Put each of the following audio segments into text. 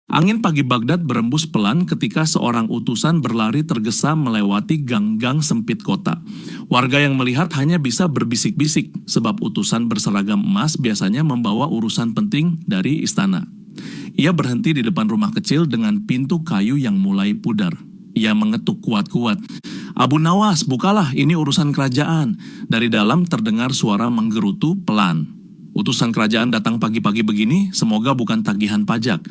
Angin pagi Baghdad berembus pelan ketika seorang utusan berlari tergesa melewati gang-gang sempit kota. Warga yang melihat hanya bisa berbisik-bisik, sebab utusan berseragam emas biasanya membawa urusan penting dari istana. Ia berhenti di depan rumah kecil dengan pintu kayu yang mulai pudar. Ia mengetuk kuat-kuat. "Abu Nawas, bukalah, ini urusan kerajaan." Dari dalam terdengar suara menggerutu pelan. "Utusan kerajaan datang pagi-pagi begini, semoga bukan tagihan pajak."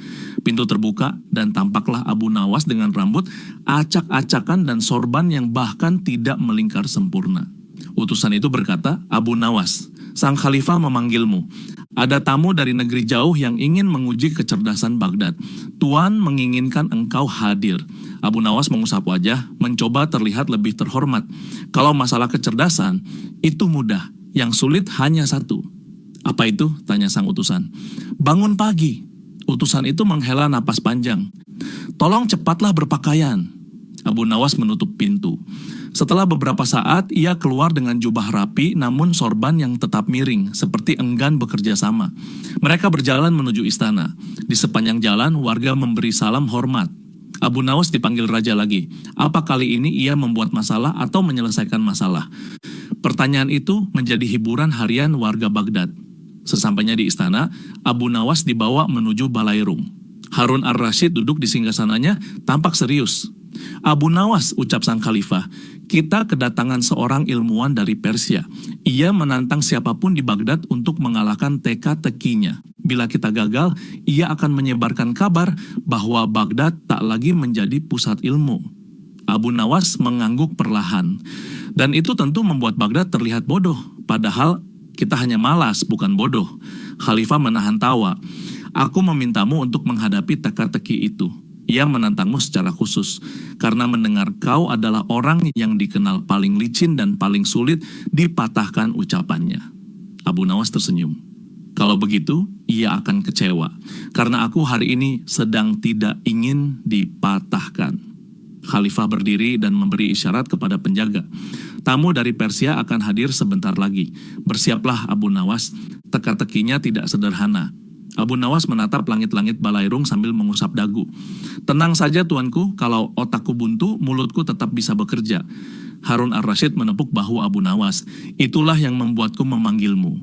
Pintu terbuka dan tampaklah Abu Nawas dengan rambut acak-acakan dan sorban yang bahkan tidak melingkar sempurna. Utusan itu berkata, "Abu Nawas, sang khalifah memanggilmu. Ada tamu dari negeri jauh yang ingin menguji kecerdasan Baghdad. Tuan menginginkan engkau hadir." Abu Nawas mengusap wajah, mencoba terlihat lebih terhormat. "Kalau masalah kecerdasan, itu mudah. Yang sulit hanya satu." "Apa itu?" tanya sang utusan. "Bangun pagi." Utusan itu menghela napas panjang. "Tolong cepatlah berpakaian." Abu Nawas menutup pintu. Setelah beberapa saat, ia keluar dengan jubah rapi namun sorban yang tetap miring, seperti enggan bekerja sama. Mereka berjalan menuju istana. Di sepanjang jalan, warga memberi salam hormat. Abu Nawas dipanggil raja lagi. Apa kali ini ia membuat masalah atau menyelesaikan masalah? Pertanyaan itu menjadi hiburan harian warga Baghdad. Sesampainya di istana, Abu Nawas dibawa menuju balairung. Harun ar-Rasyid duduk di singgasananya, tampak serius. "Abu Nawas," ucap sang khalifah, "kita kedatangan seorang ilmuwan dari Persia. Ia menantang siapapun di Baghdad untuk mengalahkan teka-tekinya. Bila kita gagal, ia akan menyebarkan kabar bahwa Baghdad tak lagi menjadi pusat ilmu." Abu Nawas mengangguk perlahan. "Dan itu tentu membuat Baghdad terlihat bodoh, padahal kita hanya malas, bukan bodoh." Khalifah menahan tawa. "Aku memintamu untuk menghadapi teka-teki itu. Ia menantangmu secara khusus, karena mendengar kau adalah orang yang dikenal paling licin dan paling sulit dipatahkan ucapannya." Abu Nawas tersenyum. "Kalau begitu, ia akan kecewa, karena aku hari ini sedang tidak ingin dipatahkan." Khalifah berdiri dan memberi isyarat kepada penjaga. "Tamu dari Persia akan hadir sebentar lagi. Bersiaplah Abu Nawas, teka-tekinya tidak sederhana." Abu Nawas menatap langit-langit balairung sambil mengusap dagu. "Tenang saja tuanku, kalau otakku buntu, mulutku tetap bisa bekerja." Harun ar-Rasyid menepuk bahu Abu Nawas. "Itulah yang membuatku memanggilmu."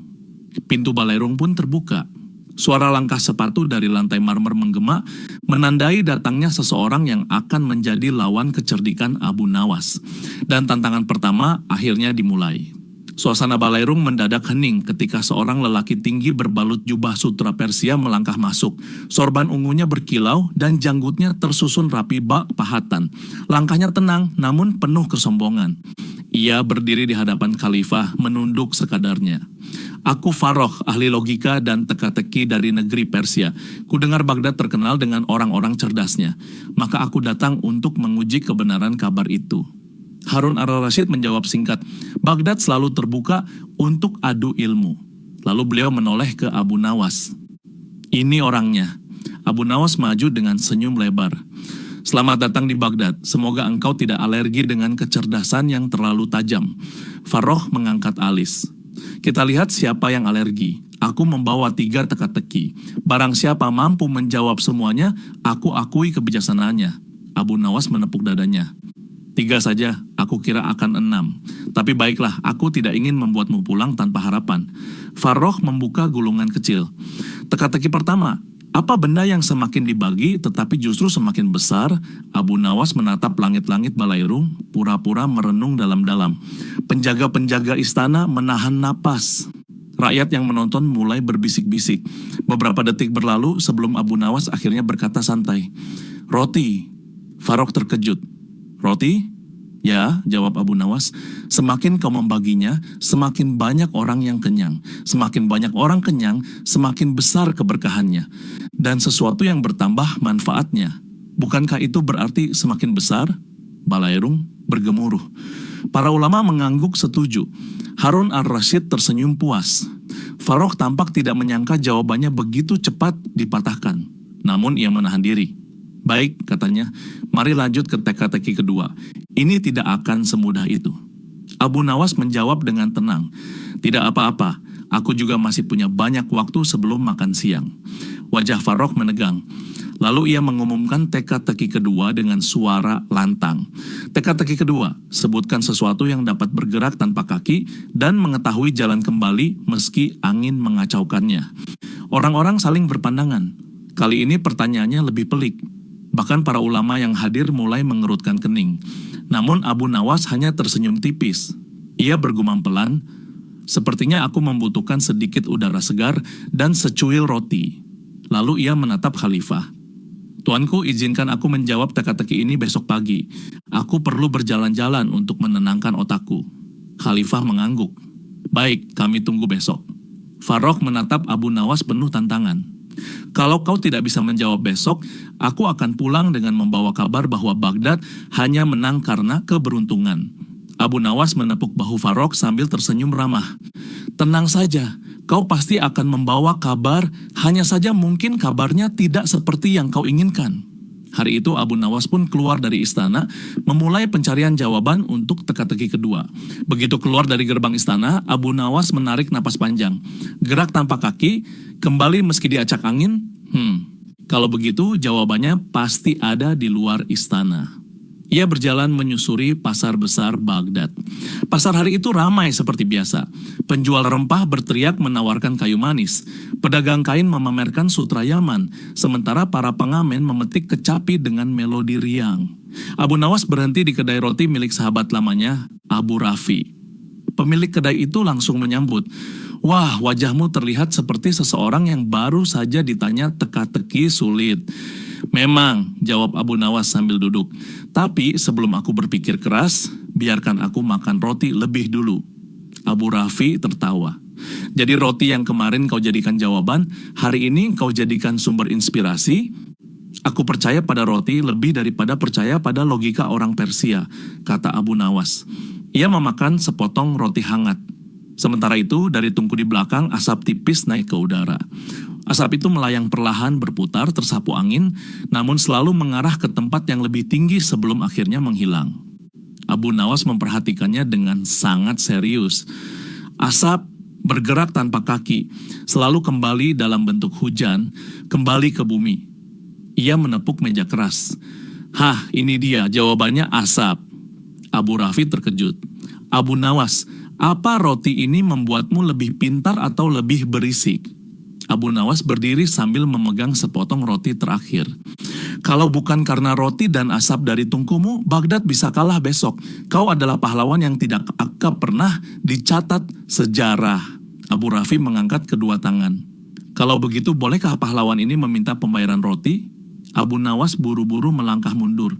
Pintu balairung pun terbuka. Suara langkah sepatu dari lantai marmer menggema, menandai datangnya seseorang yang akan menjadi lawan kecerdikan Abu Nawas. Dan tantangan pertama akhirnya dimulai. Suasana balairung mendadak hening ketika seorang lelaki tinggi berbalut jubah sutra Persia melangkah masuk. Sorban ungunya berkilau dan janggutnya tersusun rapi bak pahatan. Langkahnya tenang namun penuh kesombongan. Ia berdiri di hadapan khalifah menunduk sekadarnya. "Aku Farokh, ahli logika dan teka-teki dari negeri Persia. Kudengar Baghdad terkenal dengan orang-orang cerdasnya. Maka aku datang untuk menguji kebenaran kabar itu." Harun ar-Rasyid menjawab singkat, "Baghdad selalu terbuka untuk adu ilmu." Lalu beliau menoleh ke Abu Nawas. "Ini orangnya." Abu Nawas maju dengan senyum lebar. "Selamat datang di Baghdad. Semoga engkau tidak alergi dengan kecerdasan yang terlalu tajam." Farokh mengangkat alis. "Kita lihat siapa yang alergi. Aku membawa 3 teka-teki. Barang siapa mampu menjawab semuanya, aku akui kebijaksanaannya." Abu Nawas menepuk dadanya. "3 saja, aku kira akan 6. Tapi baiklah, aku tidak ingin membuatmu pulang tanpa harapan." Farokh membuka gulungan kecil. "Teka-teki pertama, apa benda yang semakin dibagi tetapi justru semakin besar?" Abu Nawas menatap langit-langit balairung, pura-pura merenung dalam-dalam. Penjaga-penjaga istana menahan napas. Rakyat yang menonton mulai berbisik-bisik. Beberapa detik berlalu sebelum Abu Nawas akhirnya berkata santai, "Roti." Farokh terkejut. "Roti?" "Ya," jawab Abu Nawas. "Semakin kau membaginya, semakin banyak orang yang kenyang. Semakin banyak orang kenyang, semakin besar keberkahannya. Dan sesuatu yang bertambah manfaatnya. Bukankah itu berarti semakin besar?" Balairung bergemuruh. Para ulama mengangguk setuju. Harun ar-Rasyid tersenyum puas. Farokh tampak tidak menyangka jawabannya begitu cepat dipatahkan. Namun ia menahan diri. "Baik," katanya, "mari lanjut ke teka-teki kedua. Ini tidak akan semudah itu." Abu Nawas menjawab dengan tenang, "Tidak apa-apa, aku juga masih punya banyak waktu sebelum makan siang." Wajah Farokh menegang. Lalu ia mengumumkan teka-teki kedua dengan suara lantang. Teka-teki kedua, sebutkan sesuatu yang dapat bergerak tanpa kaki dan mengetahui jalan kembali meski angin mengacaukannya. Orang-orang saling berpandangan. Kali ini pertanyaannya lebih pelik. Bahkan para ulama yang hadir mulai mengerutkan kening. Namun Abu Nawas hanya tersenyum tipis. Ia bergumam pelan, "Sepertinya aku membutuhkan sedikit udara segar dan secuil roti." Lalu ia menatap khalifah. "Tuanku, izinkan aku menjawab teka-teki ini besok pagi. Aku perlu berjalan-jalan untuk menenangkan otakku." Khalifah mengangguk. "Baik, kami tunggu besok." Farrokh menatap Abu Nawas penuh tantangan. "Kalau kau tidak bisa menjawab besok, aku akan pulang dengan membawa kabar bahwa Baghdad hanya menang karena keberuntungan." Abu Nawas menepuk bahu Farrokh sambil tersenyum ramah. "Tenang saja, kau pasti akan membawa kabar, hanya saja mungkin kabarnya tidak seperti yang kau inginkan." Hari itu Abu Nawas pun keluar dari istana, memulai pencarian jawaban untuk teka-teki kedua. Begitu keluar dari gerbang istana, Abu Nawas menarik napas panjang. Gerak tanpa kaki, kembali meski diacak angin. Kalau begitu jawabannya pasti ada di luar istana. Ia berjalan menyusuri pasar besar Baghdad. Pasar hari itu ramai seperti biasa. Penjual rempah berteriak menawarkan kayu manis. Pedagang kain memamerkan sutra Yaman, sementara para pengamen memetik kecapi dengan melodi riang. Abu Nawas berhenti di kedai roti milik sahabat lamanya, Abu Rafi. Pemilik kedai itu langsung menyambut. "Wah, wajahmu terlihat seperti seseorang yang baru saja ditanya teka-teki sulit." "Memang," jawab Abu Nawas sambil duduk. "Tapi sebelum aku berpikir keras, biarkan aku makan roti lebih dulu." Abu Rafi tertawa. "Jadi roti yang kemarin kau jadikan jawaban, hari ini kau jadikan sumber inspirasi?" "Aku percaya pada roti lebih daripada percaya pada logika orang Persia," kata Abu Nawas. Ia memakan sepotong roti hangat. Sementara itu, dari tungku di belakang, asap tipis naik ke udara. Asap itu melayang perlahan berputar tersapu angin, namun selalu mengarah ke tempat yang lebih tinggi sebelum akhirnya menghilang. Abu Nawas memperhatikannya dengan sangat serius. Asap bergerak tanpa kaki, selalu kembali dalam bentuk hujan, kembali ke bumi. Ia menepuk meja keras. "Hah, ini dia jawabannya, asap." Abu Rafi terkejut. "Abu Nawas, apa roti ini membuatmu lebih pintar atau lebih berisik?" Abu Nawas berdiri sambil memegang sepotong roti terakhir. "Kalau bukan karena roti dan asap dari tungkumu, Baghdad bisa kalah besok. Kau adalah pahlawan yang tidak akan pernah dicatat sejarah." Abu Rafi mengangkat kedua tangan. "Kalau begitu, bolehkah pahlawan ini meminta pembayaran roti?" Abu Nawas buru-buru melangkah mundur.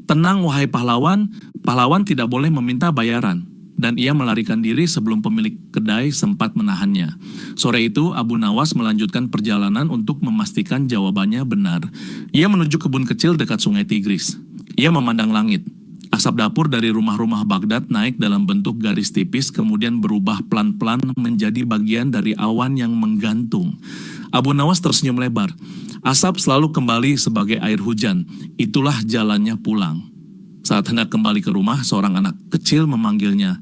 "Tenang wahai pahlawan, pahlawan tidak boleh meminta bayaran." Dan ia melarikan diri sebelum pemilik kedai sempat menahannya. Sore itu, Abu Nawas melanjutkan perjalanan untuk memastikan jawabannya benar. Ia menuju kebun kecil dekat sungai Tigris. Ia memandang langit. Asap dapur dari rumah-rumah Baghdad naik dalam bentuk garis tipis, kemudian berubah pelan-pelan menjadi bagian dari awan yang menggantung. Abu Nawas tersenyum lebar. Asap selalu kembali sebagai air hujan. Itulah jalannya pulang. Saat hendak kembali ke rumah, seorang anak kecil memanggilnya.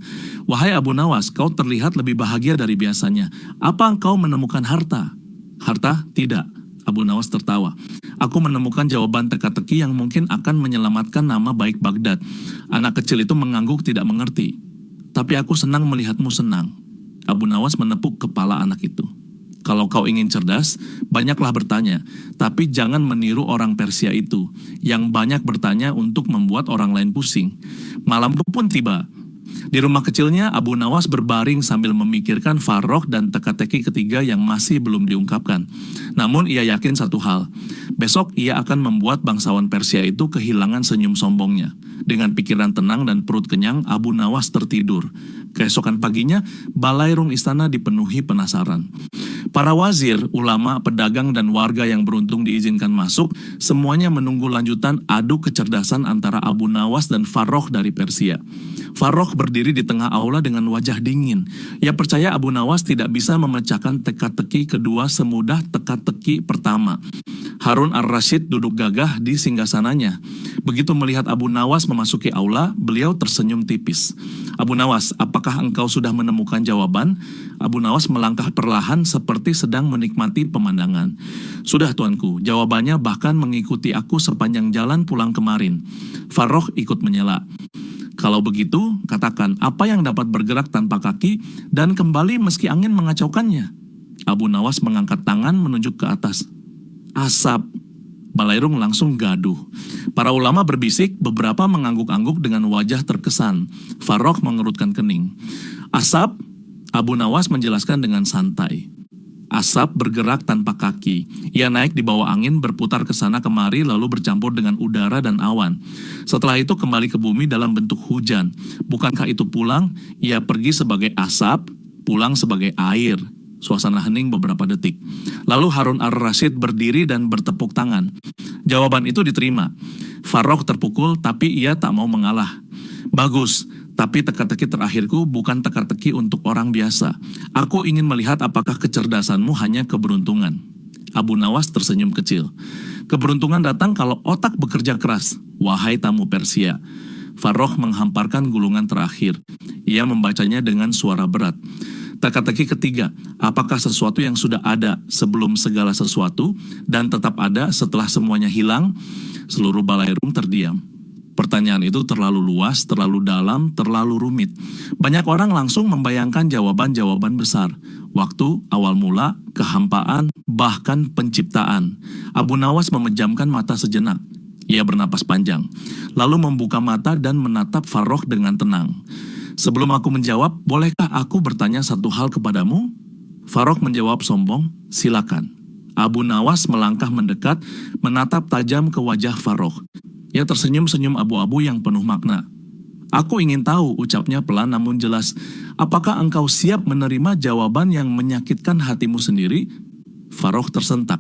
"Wahai Abu Nawas, kau terlihat lebih bahagia dari biasanya. Apa engkau menemukan harta?" "Harta? Tidak." Abu Nawas tertawa. "Aku menemukan jawaban teka-teki yang mungkin akan menyelamatkan nama baik Baghdad." Anak kecil itu mengangguk tidak mengerti. "Tapi aku senang melihatmu senang." Abu Nawas menepuk kepala anak itu. "Kalau kau ingin cerdas, banyaklah bertanya, tapi jangan meniru orang Persia itu, yang banyak bertanya untuk membuat orang lain pusing." Malam pun tiba. Di rumah kecilnya, Abu Nawas berbaring sambil memikirkan Farrokh dan teka-teki ketiga yang masih belum diungkapkan. Namun ia yakin satu hal, besok ia akan membuat bangsawan Persia itu kehilangan senyum sombongnya. Dengan pikiran tenang dan perut kenyang, Abu Nawas tertidur. Keesokan paginya, balairung istana dipenuhi penasaran. Para wazir, ulama, pedagang, dan warga yang beruntung diizinkan masuk, semuanya menunggu lanjutan adu kecerdasan antara Abu Nawas dan Farrokh dari Persia. Farrokh berdiri di tengah aula dengan wajah dingin. Ia percaya Abu Nawas tidak bisa memecahkan teka-teki kedua semudah teka-teki pertama. Harun ar-Rasyid duduk gagah di singgasananya. Begitu melihat Abu Nawas memasuki aula, beliau tersenyum tipis. "Abu Nawas, apakah engkau sudah menemukan jawaban?" Abu Nawas melangkah perlahan seperti sedang menikmati pemandangan. Sudah tuanku, jawabannya bahkan mengikuti aku sepanjang jalan pulang kemarin. Farrokh ikut menyela. Kalau begitu, katakan apa yang dapat bergerak tanpa kaki dan kembali meski angin mengacaukannya. Abu Nawas mengangkat tangan menunjuk ke atas. Asap. Balairung langsung gaduh. Para ulama berbisik, beberapa mengangguk-angguk dengan wajah terkesan. Farrokh mengerutkan kening. Asap, Abu Nawas menjelaskan dengan santai. Asap bergerak tanpa kaki. Ia naik di bawah angin, berputar ke sana kemari, lalu bercampur dengan udara dan awan. Setelah itu kembali ke bumi dalam bentuk hujan. Bukankah itu pulang? Ia pergi sebagai asap, pulang sebagai air. Suasana hening beberapa detik. Lalu Harun ar-Rasyid berdiri dan bertepuk tangan. Jawaban itu diterima. Farrokh terpukul, tapi ia tak mau mengalah. Bagus, tapi teka-teki terakhirku bukan teka-teki untuk orang biasa. Aku ingin melihat apakah kecerdasanmu hanya keberuntungan. Abu Nawas tersenyum kecil. Keberuntungan datang kalau otak bekerja keras. Wahai tamu Persia. Farrokh menghamparkan gulungan terakhir. Ia membacanya dengan suara berat. Teka-teki ketiga, apakah sesuatu yang sudah ada sebelum segala sesuatu dan tetap ada setelah semuanya hilang? Seluruh Balairung terdiam. Pertanyaan itu terlalu luas, terlalu dalam, terlalu rumit. Banyak orang langsung membayangkan jawaban-jawaban besar. Waktu, awal mula, kehampaan, bahkan penciptaan. Abu Nawas memejamkan mata sejenak. Ia bernapas panjang, lalu membuka mata dan menatap Farrokh dengan tenang. Sebelum aku menjawab, bolehkah aku bertanya satu hal kepadamu? Farrokh menjawab sombong, silakan. Abu Nawas melangkah mendekat, menatap tajam ke wajah Farrokh. Ia tersenyum-senyum abu-abu yang penuh makna. Aku ingin tahu, ucapnya pelan namun jelas. Apakah engkau siap menerima jawaban yang menyakitkan hatimu sendiri? Farrokh tersentak.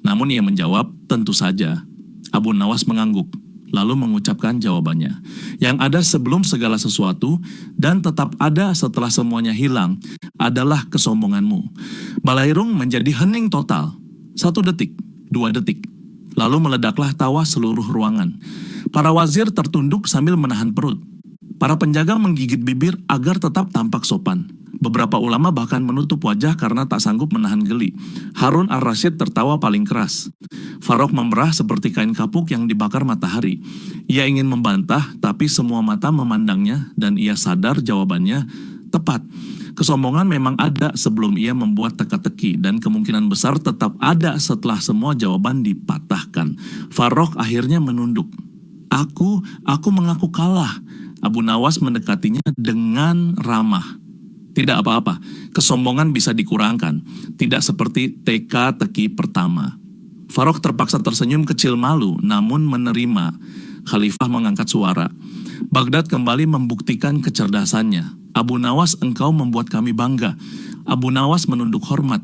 Namun ia menjawab, tentu saja. Abu Nawas mengangguk. Lalu mengucapkan jawabannya. Yang ada sebelum segala sesuatu dan tetap ada setelah semuanya hilang adalah kesombonganmu. Balairung menjadi hening total. 1 detik, 2 detik. Lalu meledaklah tawa seluruh ruangan. Para wazir tertunduk sambil menahan perut. Para penjaga menggigit bibir agar tetap tampak sopan. Beberapa ulama bahkan menutup wajah karena tak sanggup menahan geli. Harun ar-Rasyid tertawa paling keras. Farrokh memerah seperti kain kapuk yang dibakar matahari. Ia ingin membantah, tapi semua mata memandangnya dan ia sadar jawabannya tepat. Kesombongan memang ada sebelum ia membuat teka-teki dan kemungkinan besar tetap ada setelah semua jawaban dipatahkan. Farrokh akhirnya menunduk. Aku mengaku kalah. Abu Nawas mendekatinya dengan ramah. Tidak apa-apa, kesombongan bisa dikurangkan. Tidak seperti teka-teki pertama. Farrokh terpaksa tersenyum kecil malu, namun menerima. Khalifah mengangkat suara. Baghdad kembali membuktikan kecerdasannya. Abu Nawas, engkau membuat kami bangga. Abu Nawas menunduk hormat.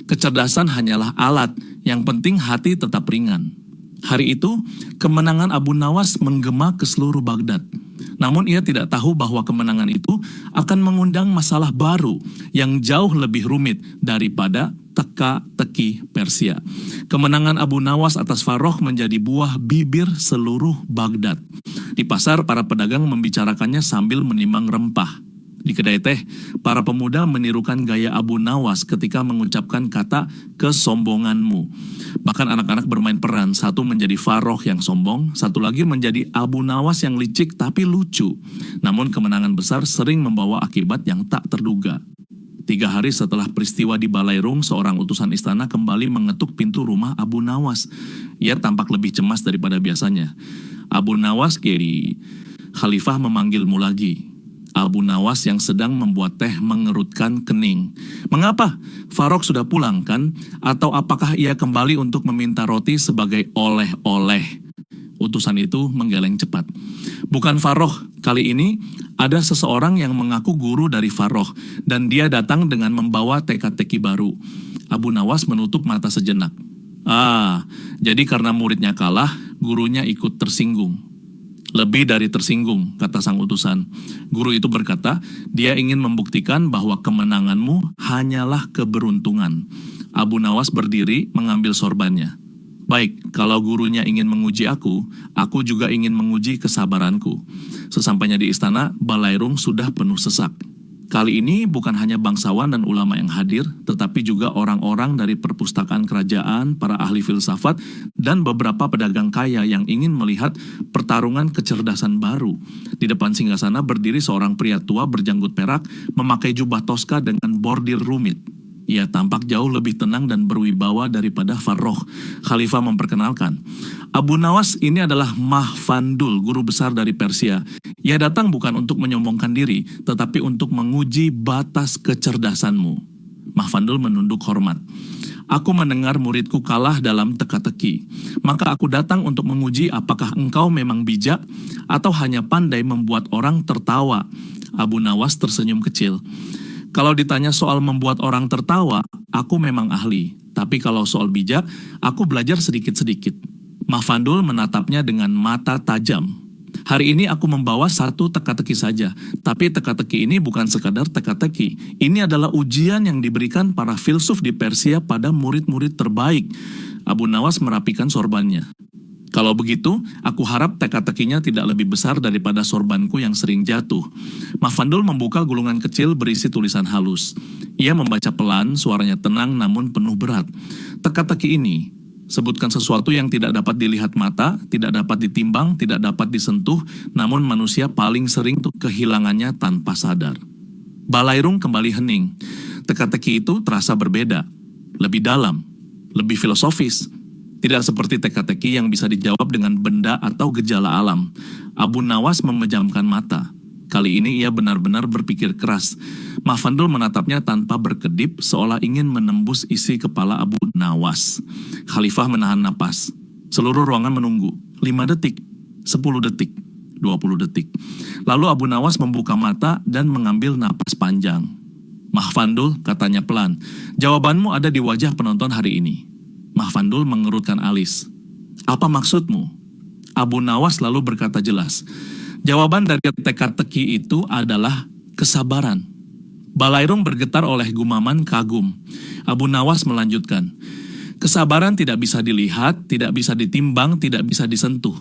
Kecerdasan hanyalah alat, yang penting hati tetap ringan. Hari itu, kemenangan Abu Nawas menggema ke seluruh Baghdad. Namun ia tidak tahu bahwa kemenangan itu akan mengundang masalah baru yang jauh lebih rumit daripada teka-teki Persia. Kemenangan Abu Nawas atas Farrokh menjadi buah bibir seluruh Baghdad. Di pasar, para pedagang membicarakannya sambil menimbang rempah. Di kedai teh, para pemuda menirukan gaya Abu Nawas ketika mengucapkan kata kesombonganmu. Bahkan anak-anak bermain peran, satu menjadi Farrokh yang sombong, satu lagi menjadi Abu Nawas yang licik tapi lucu. Namun kemenangan besar sering membawa akibat yang tak terduga. 3 hari setelah peristiwa di Balairung, seorang utusan istana kembali mengetuk pintu rumah Abu Nawas. Ia tampak lebih cemas daripada biasanya. Abu Nawas, Kiri, Khalifah memanggilmu lagi. Abu Nawas yang sedang membuat teh mengerutkan kening. Mengapa? Farrokh sudah pulang kan? Atau apakah ia kembali untuk meminta roti sebagai oleh-oleh? Utusan itu menggeleng cepat. Bukan Farrokh, kali ini ada seseorang yang mengaku guru dari Farrokh dan dia datang dengan membawa teka-teki baru. Abu Nawas menutup mata sejenak. Jadi karena muridnya kalah, gurunya ikut tersinggung. Lebih dari tersinggung, kata sang utusan. Guru itu berkata, dia ingin membuktikan bahwa kemenanganmu hanyalah keberuntungan. Abu Nawas berdiri mengambil sorbannya. Baik, kalau gurunya ingin menguji aku juga ingin menguji kesabaranku. Sesampainya di istana, Balairung sudah penuh sesak. Kali ini bukan hanya bangsawan dan ulama yang hadir, tetapi juga orang-orang dari perpustakaan kerajaan, para ahli filsafat, dan beberapa pedagang kaya yang ingin melihat pertarungan kecerdasan baru. Di depan singgasana berdiri seorang pria tua berjanggut perak, memakai jubah toska dengan bordir rumit. Ia tampak jauh lebih tenang dan berwibawa daripada Farrokh. Khalifah memperkenalkan, Abu Nawas ini adalah Mahfandul, guru besar dari Persia. Ia datang bukan untuk menyombongkan diri, tetapi untuk menguji batas kecerdasanmu. Mahfandul menunduk hormat. Aku mendengar muridku kalah dalam teka-teki. Maka aku datang untuk menguji apakah engkau memang bijak atau hanya pandai membuat orang tertawa. Abu Nawas tersenyum kecil. Kalau ditanya soal membuat orang tertawa, aku memang ahli. Tapi kalau soal bijak, aku belajar sedikit-sedikit. Mahfandul menatapnya dengan mata tajam. Hari ini aku membawa satu teka-teki saja, tapi teka-teki ini bukan sekadar teka-teki. Ini adalah ujian yang diberikan para filsuf di Persia pada murid-murid terbaik. Abu Nawas merapikan sorbannya. Kalau begitu, aku harap teka-tekinya tidak lebih besar daripada sorbanku yang sering jatuh. Mahfandul membuka gulungan kecil berisi tulisan halus. Ia membaca pelan, suaranya tenang namun penuh berat. Teka-teki ini, sebutkan sesuatu yang tidak dapat dilihat mata, tidak dapat ditimbang, tidak dapat disentuh, namun manusia paling sering kehilangannya tanpa sadar. Balairung kembali hening. Teka-teki itu terasa berbeda, lebih dalam, lebih filosofis. Tidak seperti teka-teki yang bisa dijawab dengan benda atau gejala alam. Abu Nawas memejamkan mata. Kali ini ia benar-benar berpikir keras. Mahfandul menatapnya tanpa berkedip, seolah ingin menembus isi kepala Abu Nawas. Khalifah menahan napas. Seluruh ruangan menunggu. 5 detik, 10 detik, 20 detik. Lalu Abu Nawas membuka mata dan mengambil napas panjang. Mahfandul, katanya pelan, jawabanmu ada di wajah penonton hari ini. Mahfandul mengerutkan alis. Apa maksudmu? Abu Nawas lalu berkata jelas. Jawaban dari teka-teki itu adalah kesabaran. Balairung bergetar oleh gumaman kagum. Abu Nawas melanjutkan. Kesabaran tidak bisa dilihat, tidak bisa ditimbang, tidak bisa disentuh.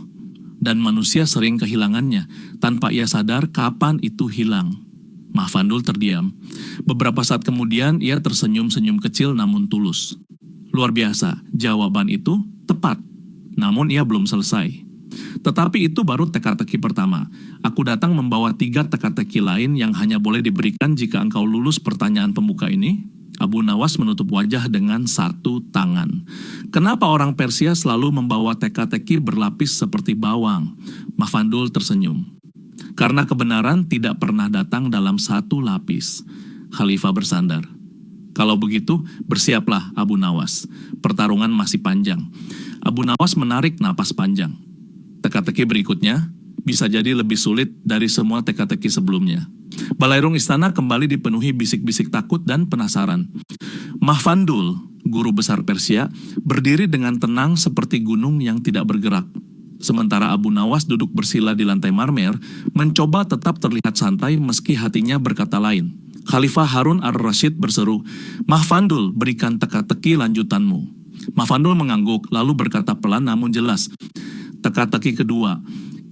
Dan manusia sering kehilangannya, tanpa ia sadar kapan itu hilang. Mahfandul terdiam. Beberapa saat kemudian ia tersenyum-senyum kecil namun tulus. Luar biasa, jawaban itu tepat. Namun ia belum selesai. Tetapi itu baru teka-teki pertama. Aku datang membawa 3 teka-teki lain yang hanya boleh diberikan jika engkau lulus pertanyaan pembuka ini. Abu Nawas menutup wajah dengan satu tangan. Kenapa orang Persia selalu membawa teka-teki berlapis seperti bawang? Mahfandul tersenyum. Karena kebenaran tidak pernah datang dalam satu lapis. Khalifah bersandar. Kalau begitu, bersiaplah Abu Nawas. Pertarungan masih panjang. Abu Nawas menarik napas panjang. Teka-teki berikutnya bisa jadi lebih sulit dari semua teka-teki sebelumnya. Balairung istana kembali dipenuhi bisik-bisik takut dan penasaran. Mahfandul, guru besar Persia, berdiri dengan tenang seperti gunung yang tidak bergerak. Sementara Abu Nawas duduk bersila di lantai marmer, mencoba tetap terlihat santai meski hatinya berkata lain. Khalifah Harun ar-Rasyid berseru, Mahfandul, berikan teka-teki lanjutanmu. Mahfandul mengangguk, lalu berkata pelan namun jelas. Teka-teki kedua,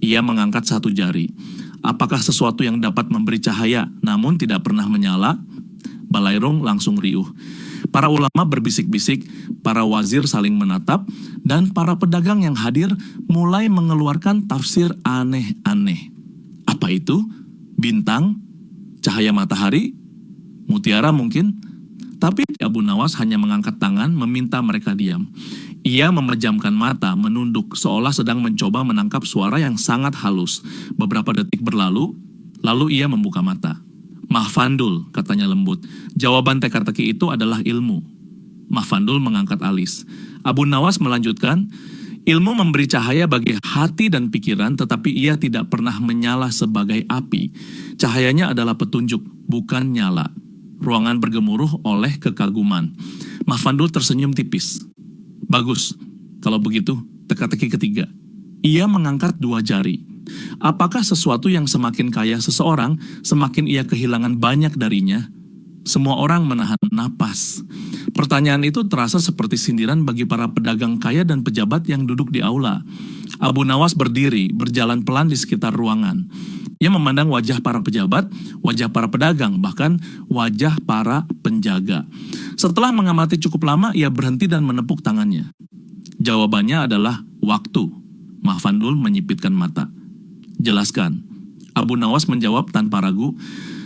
ia mengangkat satu jari. Apakah sesuatu yang dapat memberi cahaya namun tidak pernah menyala? Balairung langsung riuh. Para ulama berbisik-bisik, para wazir saling menatap, dan para pedagang yang hadir mulai mengeluarkan tafsir aneh-aneh. Apa itu? Bintang? Cahaya matahari? Mutiara mungkin? Tapi Abu Nawas hanya mengangkat tangan meminta mereka diam. Ia memejamkan mata, menunduk, seolah sedang mencoba menangkap suara yang sangat halus. Beberapa detik berlalu, lalu ia membuka mata. Mahfandul, katanya lembut, jawaban teka-teki itu adalah ilmu. Mahfandul mengangkat alis. Abu Nawas melanjutkan, ilmu memberi cahaya bagi hati dan pikiran, tetapi ia tidak pernah menyala sebagai api. Cahayanya adalah petunjuk, bukan nyala. Ruangan bergemuruh oleh kekaguman. Mahfandul tersenyum tipis. Bagus, kalau begitu teka-teki ketiga. Ia mengangkat 2 jari. Apakah sesuatu yang semakin kaya seseorang, semakin ia kehilangan banyak darinya? Semua orang menahan napas. Pertanyaan itu terasa seperti sindiran bagi para pedagang kaya dan pejabat yang duduk di aula. Abu Nawas berdiri, berjalan pelan di sekitar ruangan. Ia memandang wajah para pejabat, wajah para pedagang, bahkan wajah para penjaga. Setelah mengamati cukup lama, ia berhenti dan menepuk tangannya. Jawabannya adalah waktu. Mahfandul menyipitkan mata. Jelaskan. Abu Nawas menjawab tanpa ragu,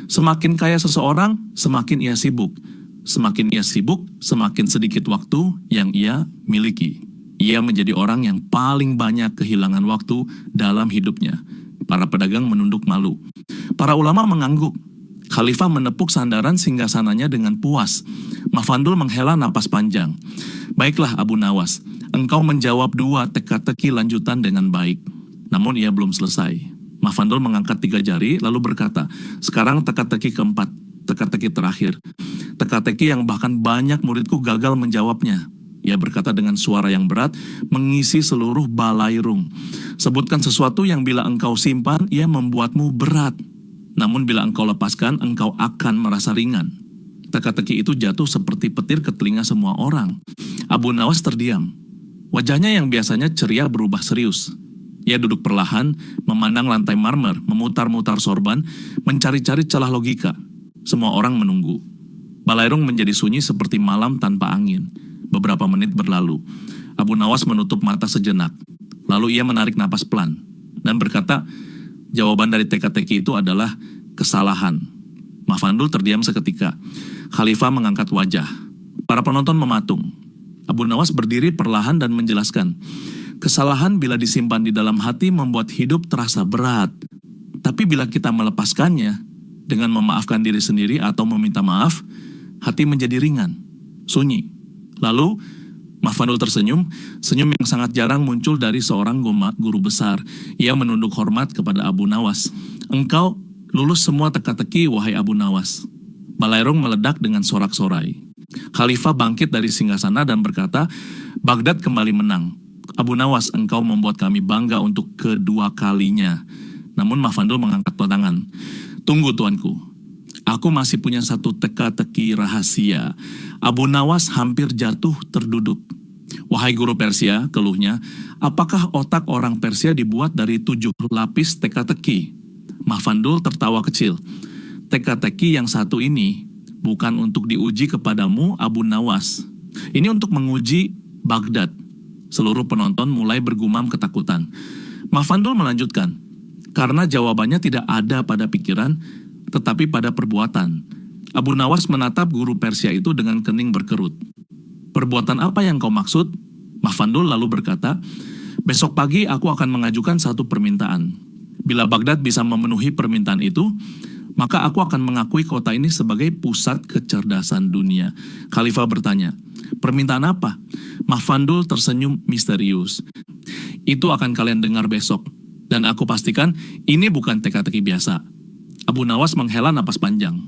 semakin kaya seseorang, semakin ia sibuk. Semakin ia sibuk, semakin sedikit waktu yang ia miliki. Ia menjadi orang yang paling banyak kehilangan waktu dalam hidupnya. Para pedagang menunduk malu. Para ulama mengangguk. Khalifah menepuk sandaran singgasananya dengan puas. Mahfandul menghela napas panjang. Baiklah Abu Nawas, engkau menjawab 2 teka-teki lanjutan dengan baik. Namun ia belum selesai. Mahfandul mengangkat 3 jari lalu berkata, sekarang teka-teki keempat, teka-teki terakhir. Teka-teki yang bahkan banyak muridku gagal menjawabnya. Ia berkata dengan suara yang berat, mengisi seluruh balairung. Sebutkan sesuatu yang bila engkau simpan, ia membuatmu berat. Namun bila engkau lepaskan, engkau akan merasa ringan. Teka-teki itu jatuh seperti petir ke telinga semua orang. Abu Nawas terdiam. Wajahnya yang biasanya ceria berubah serius. Ia duduk perlahan, memandang lantai marmer, memutar-mutar sorban, mencari-cari celah logika. Semua orang menunggu. Balairung menjadi sunyi seperti malam tanpa angin. Beberapa menit berlalu. Abu Nawas menutup mata sejenak. Lalu ia menarik napas pelan dan berkata, jawaban dari teka-teki itu adalah kesalahan. Mahfandul terdiam seketika. Khalifah mengangkat wajah. Para penonton mematung. Abu Nawas berdiri perlahan dan menjelaskan, kesalahan bila disimpan di dalam hati membuat hidup terasa berat. Tapi bila kita melepaskannya dengan memaafkan diri sendiri atau meminta maaf, hati menjadi ringan, sunyi. Lalu, Mahfandul tersenyum, senyum yang sangat jarang muncul dari seorang guru besar. Ia menunduk hormat kepada Abu Nawas. Engkau lulus semua teka-teki, wahai Abu Nawas. Balairung meledak dengan sorak-sorai. Khalifah bangkit dari singgasana dan berkata, Baghdad kembali menang. Abu Nawas, engkau membuat kami bangga untuk kedua kalinya. Namun Mahfandul mengangkat tangan. Tunggu tuanku. Aku masih punya 1 teka-teki rahasia. Abu Nawas hampir jatuh terduduk. Wahai guru Persia, keluhnya, apakah otak orang Persia dibuat dari 7 lapis teka-teki? Mahfandul tertawa kecil. Teka-teki yang satu ini bukan untuk diuji kepadamu, Abu Nawas. Ini untuk menguji Baghdad. Seluruh penonton mulai bergumam ketakutan. Mahfandul melanjutkan, karena jawabannya tidak ada pada pikiran, tetapi pada perbuatan. Abu Nawas menatap guru Persia itu dengan kening berkerut. Perbuatan apa yang kau maksud? Mahfandul lalu berkata, besok pagi aku akan mengajukan 1 permintaan. Bila Baghdad bisa memenuhi permintaan itu, maka aku akan mengakui kota ini sebagai pusat kecerdasan dunia. Khalifah bertanya, permintaan apa? Mahfandul tersenyum misterius. Itu akan kalian dengar besok. Dan aku pastikan ini bukan teka-teki biasa. Abu Nawas menghela napas panjang.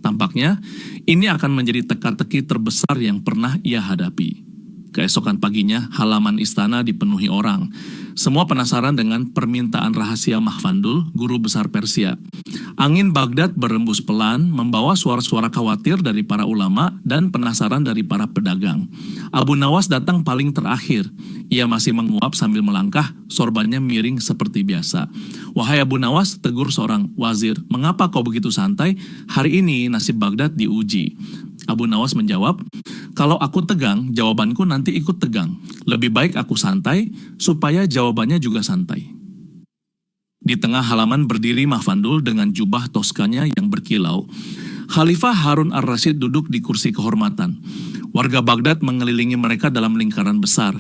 Tampaknya ini akan menjadi teka-teki terbesar yang pernah ia hadapi. Keesokan paginya, halaman istana dipenuhi orang. Semua penasaran dengan permintaan rahasia Mahfandul, guru besar Persia. Angin Baghdad berembus pelan, membawa suara-suara khawatir dari para ulama dan penasaran dari para pedagang. Abu Nawas datang paling terakhir. Ia masih menguap sambil melangkah, sorbannya miring seperti biasa. Wahai Abu Nawas, tegur seorang wazir, mengapa kau begitu santai? Hari ini nasib Baghdad diuji. Abu Nawas menjawab, kalau aku tegang, jawabanku nanti ikut tegang. Lebih baik aku santai, supaya jawabannya juga santai. Di tengah halaman berdiri Mahfandul dengan jubah Toskanya yang berkilau. Khalifah Harun ar-Rasyid duduk di kursi kehormatan. Warga Baghdad mengelilingi mereka dalam lingkaran besar.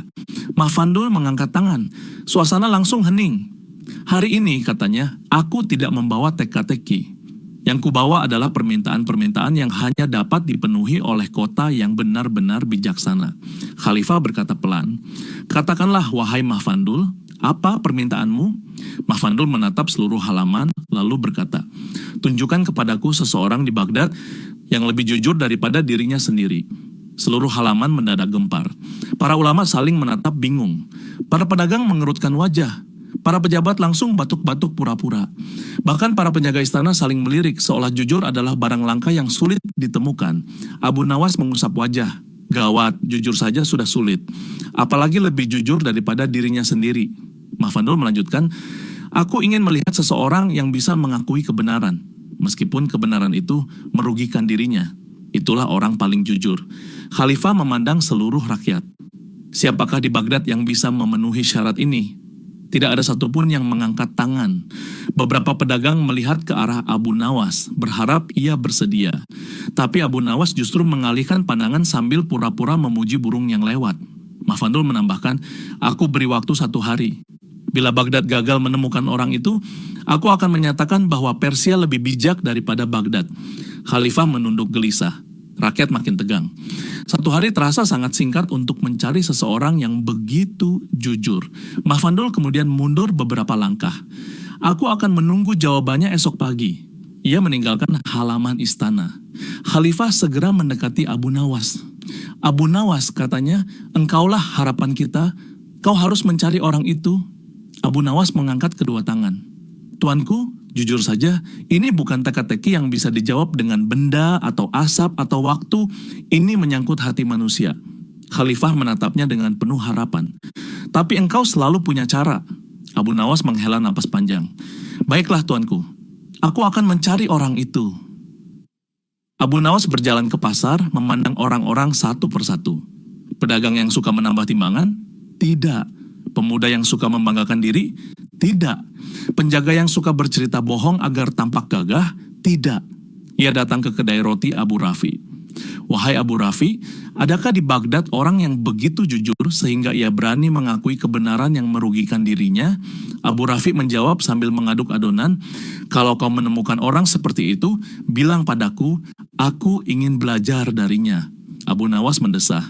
Mahfandul mengangkat tangan. Suasana langsung hening. Hari ini, katanya, aku tidak membawa teka-teki. Yang kubawa adalah permintaan-permintaan yang hanya dapat dipenuhi oleh kota yang benar-benar bijaksana. Khalifah berkata pelan, katakanlah wahai Mahfandul, apa permintaanmu? Mahfandul menatap seluruh halaman lalu berkata, tunjukkan kepadaku seseorang di Baghdad yang lebih jujur daripada dirinya sendiri. Seluruh halaman mendadak gempar. Para ulama saling menatap bingung. Para pedagang mengerutkan wajah. Para pejabat langsung batuk-batuk pura-pura. Bahkan para penjaga istana saling melirik seolah jujur adalah barang langka yang sulit ditemukan. Abu Nawas mengusap wajah. Gawat, jujur saja sudah sulit. Apalagi lebih jujur daripada dirinya sendiri. Mahfandul melanjutkan, Aku ingin melihat seseorang yang bisa mengakui kebenaran, meskipun kebenaran itu merugikan dirinya. Itulah orang paling jujur. Khalifah memandang seluruh rakyat. Siapakah di Baghdad yang bisa memenuhi syarat ini? Tidak ada satupun yang mengangkat tangan. Beberapa pedagang melihat ke arah Abu Nawas, berharap ia bersedia. Tapi Abu Nawas justru mengalihkan pandangan sambil pura-pura memuji burung yang lewat. Mafandul menambahkan, aku beri waktu 1 hari. Bila Baghdad gagal menemukan orang itu, aku akan menyatakan bahwa Persia lebih bijak daripada Baghdad. Khalifah menunduk gelisah. Rakyat makin tegang. 1 hari terasa sangat singkat untuk mencari seseorang yang begitu jujur. Mafandul kemudian mundur beberapa langkah. Aku akan menunggu jawabannya esok pagi. Ia meninggalkan halaman istana. Khalifah segera mendekati Abu Nawas. Abu Nawas, katanya, engkaulah harapan kita. Kau harus mencari orang itu. Abu Nawas mengangkat kedua tangan. Tuanku, jujur saja, ini bukan teka-teki yang bisa dijawab dengan benda atau asap atau waktu. Ini menyangkut hati manusia. Khalifah menatapnya dengan penuh harapan. Tapi engkau selalu punya cara. Abu Nawas menghela napas panjang. Baiklah tuanku, aku akan mencari orang itu. Abu Nawas berjalan ke pasar, memandang orang-orang satu persatu. Pedagang yang suka menambah timbangan? Tidak. Pemuda yang suka membanggakan diri? Tidak. Penjaga yang suka bercerita bohong agar tampak gagah? Tidak. Ia datang ke kedai roti Abu Rafi. Wahai Abu Rafi, adakah di Baghdad orang yang begitu jujur sehingga ia berani mengakui kebenaran yang merugikan dirinya? Abu Rafi menjawab sambil mengaduk adonan, kalau kau menemukan orang seperti itu, bilang padaku, aku ingin belajar darinya. Abu Nawas mendesah.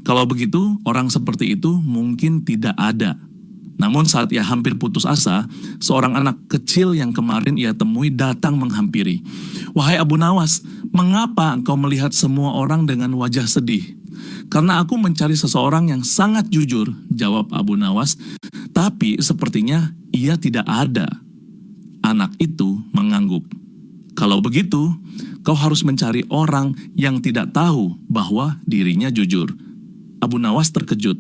Kalau begitu, orang seperti itu mungkin tidak ada. Namun saat ia hampir putus asa, seorang anak kecil yang kemarin ia temui datang menghampiri. Wahai Abu Nawas, mengapa engkau melihat semua orang dengan wajah sedih? Karena aku mencari seseorang yang sangat jujur, jawab Abu Nawas. Tapi sepertinya ia tidak ada. Anak itu mengangguk. Kalau begitu, kau harus mencari orang yang tidak tahu bahwa dirinya jujur. Abu Nawas terkejut.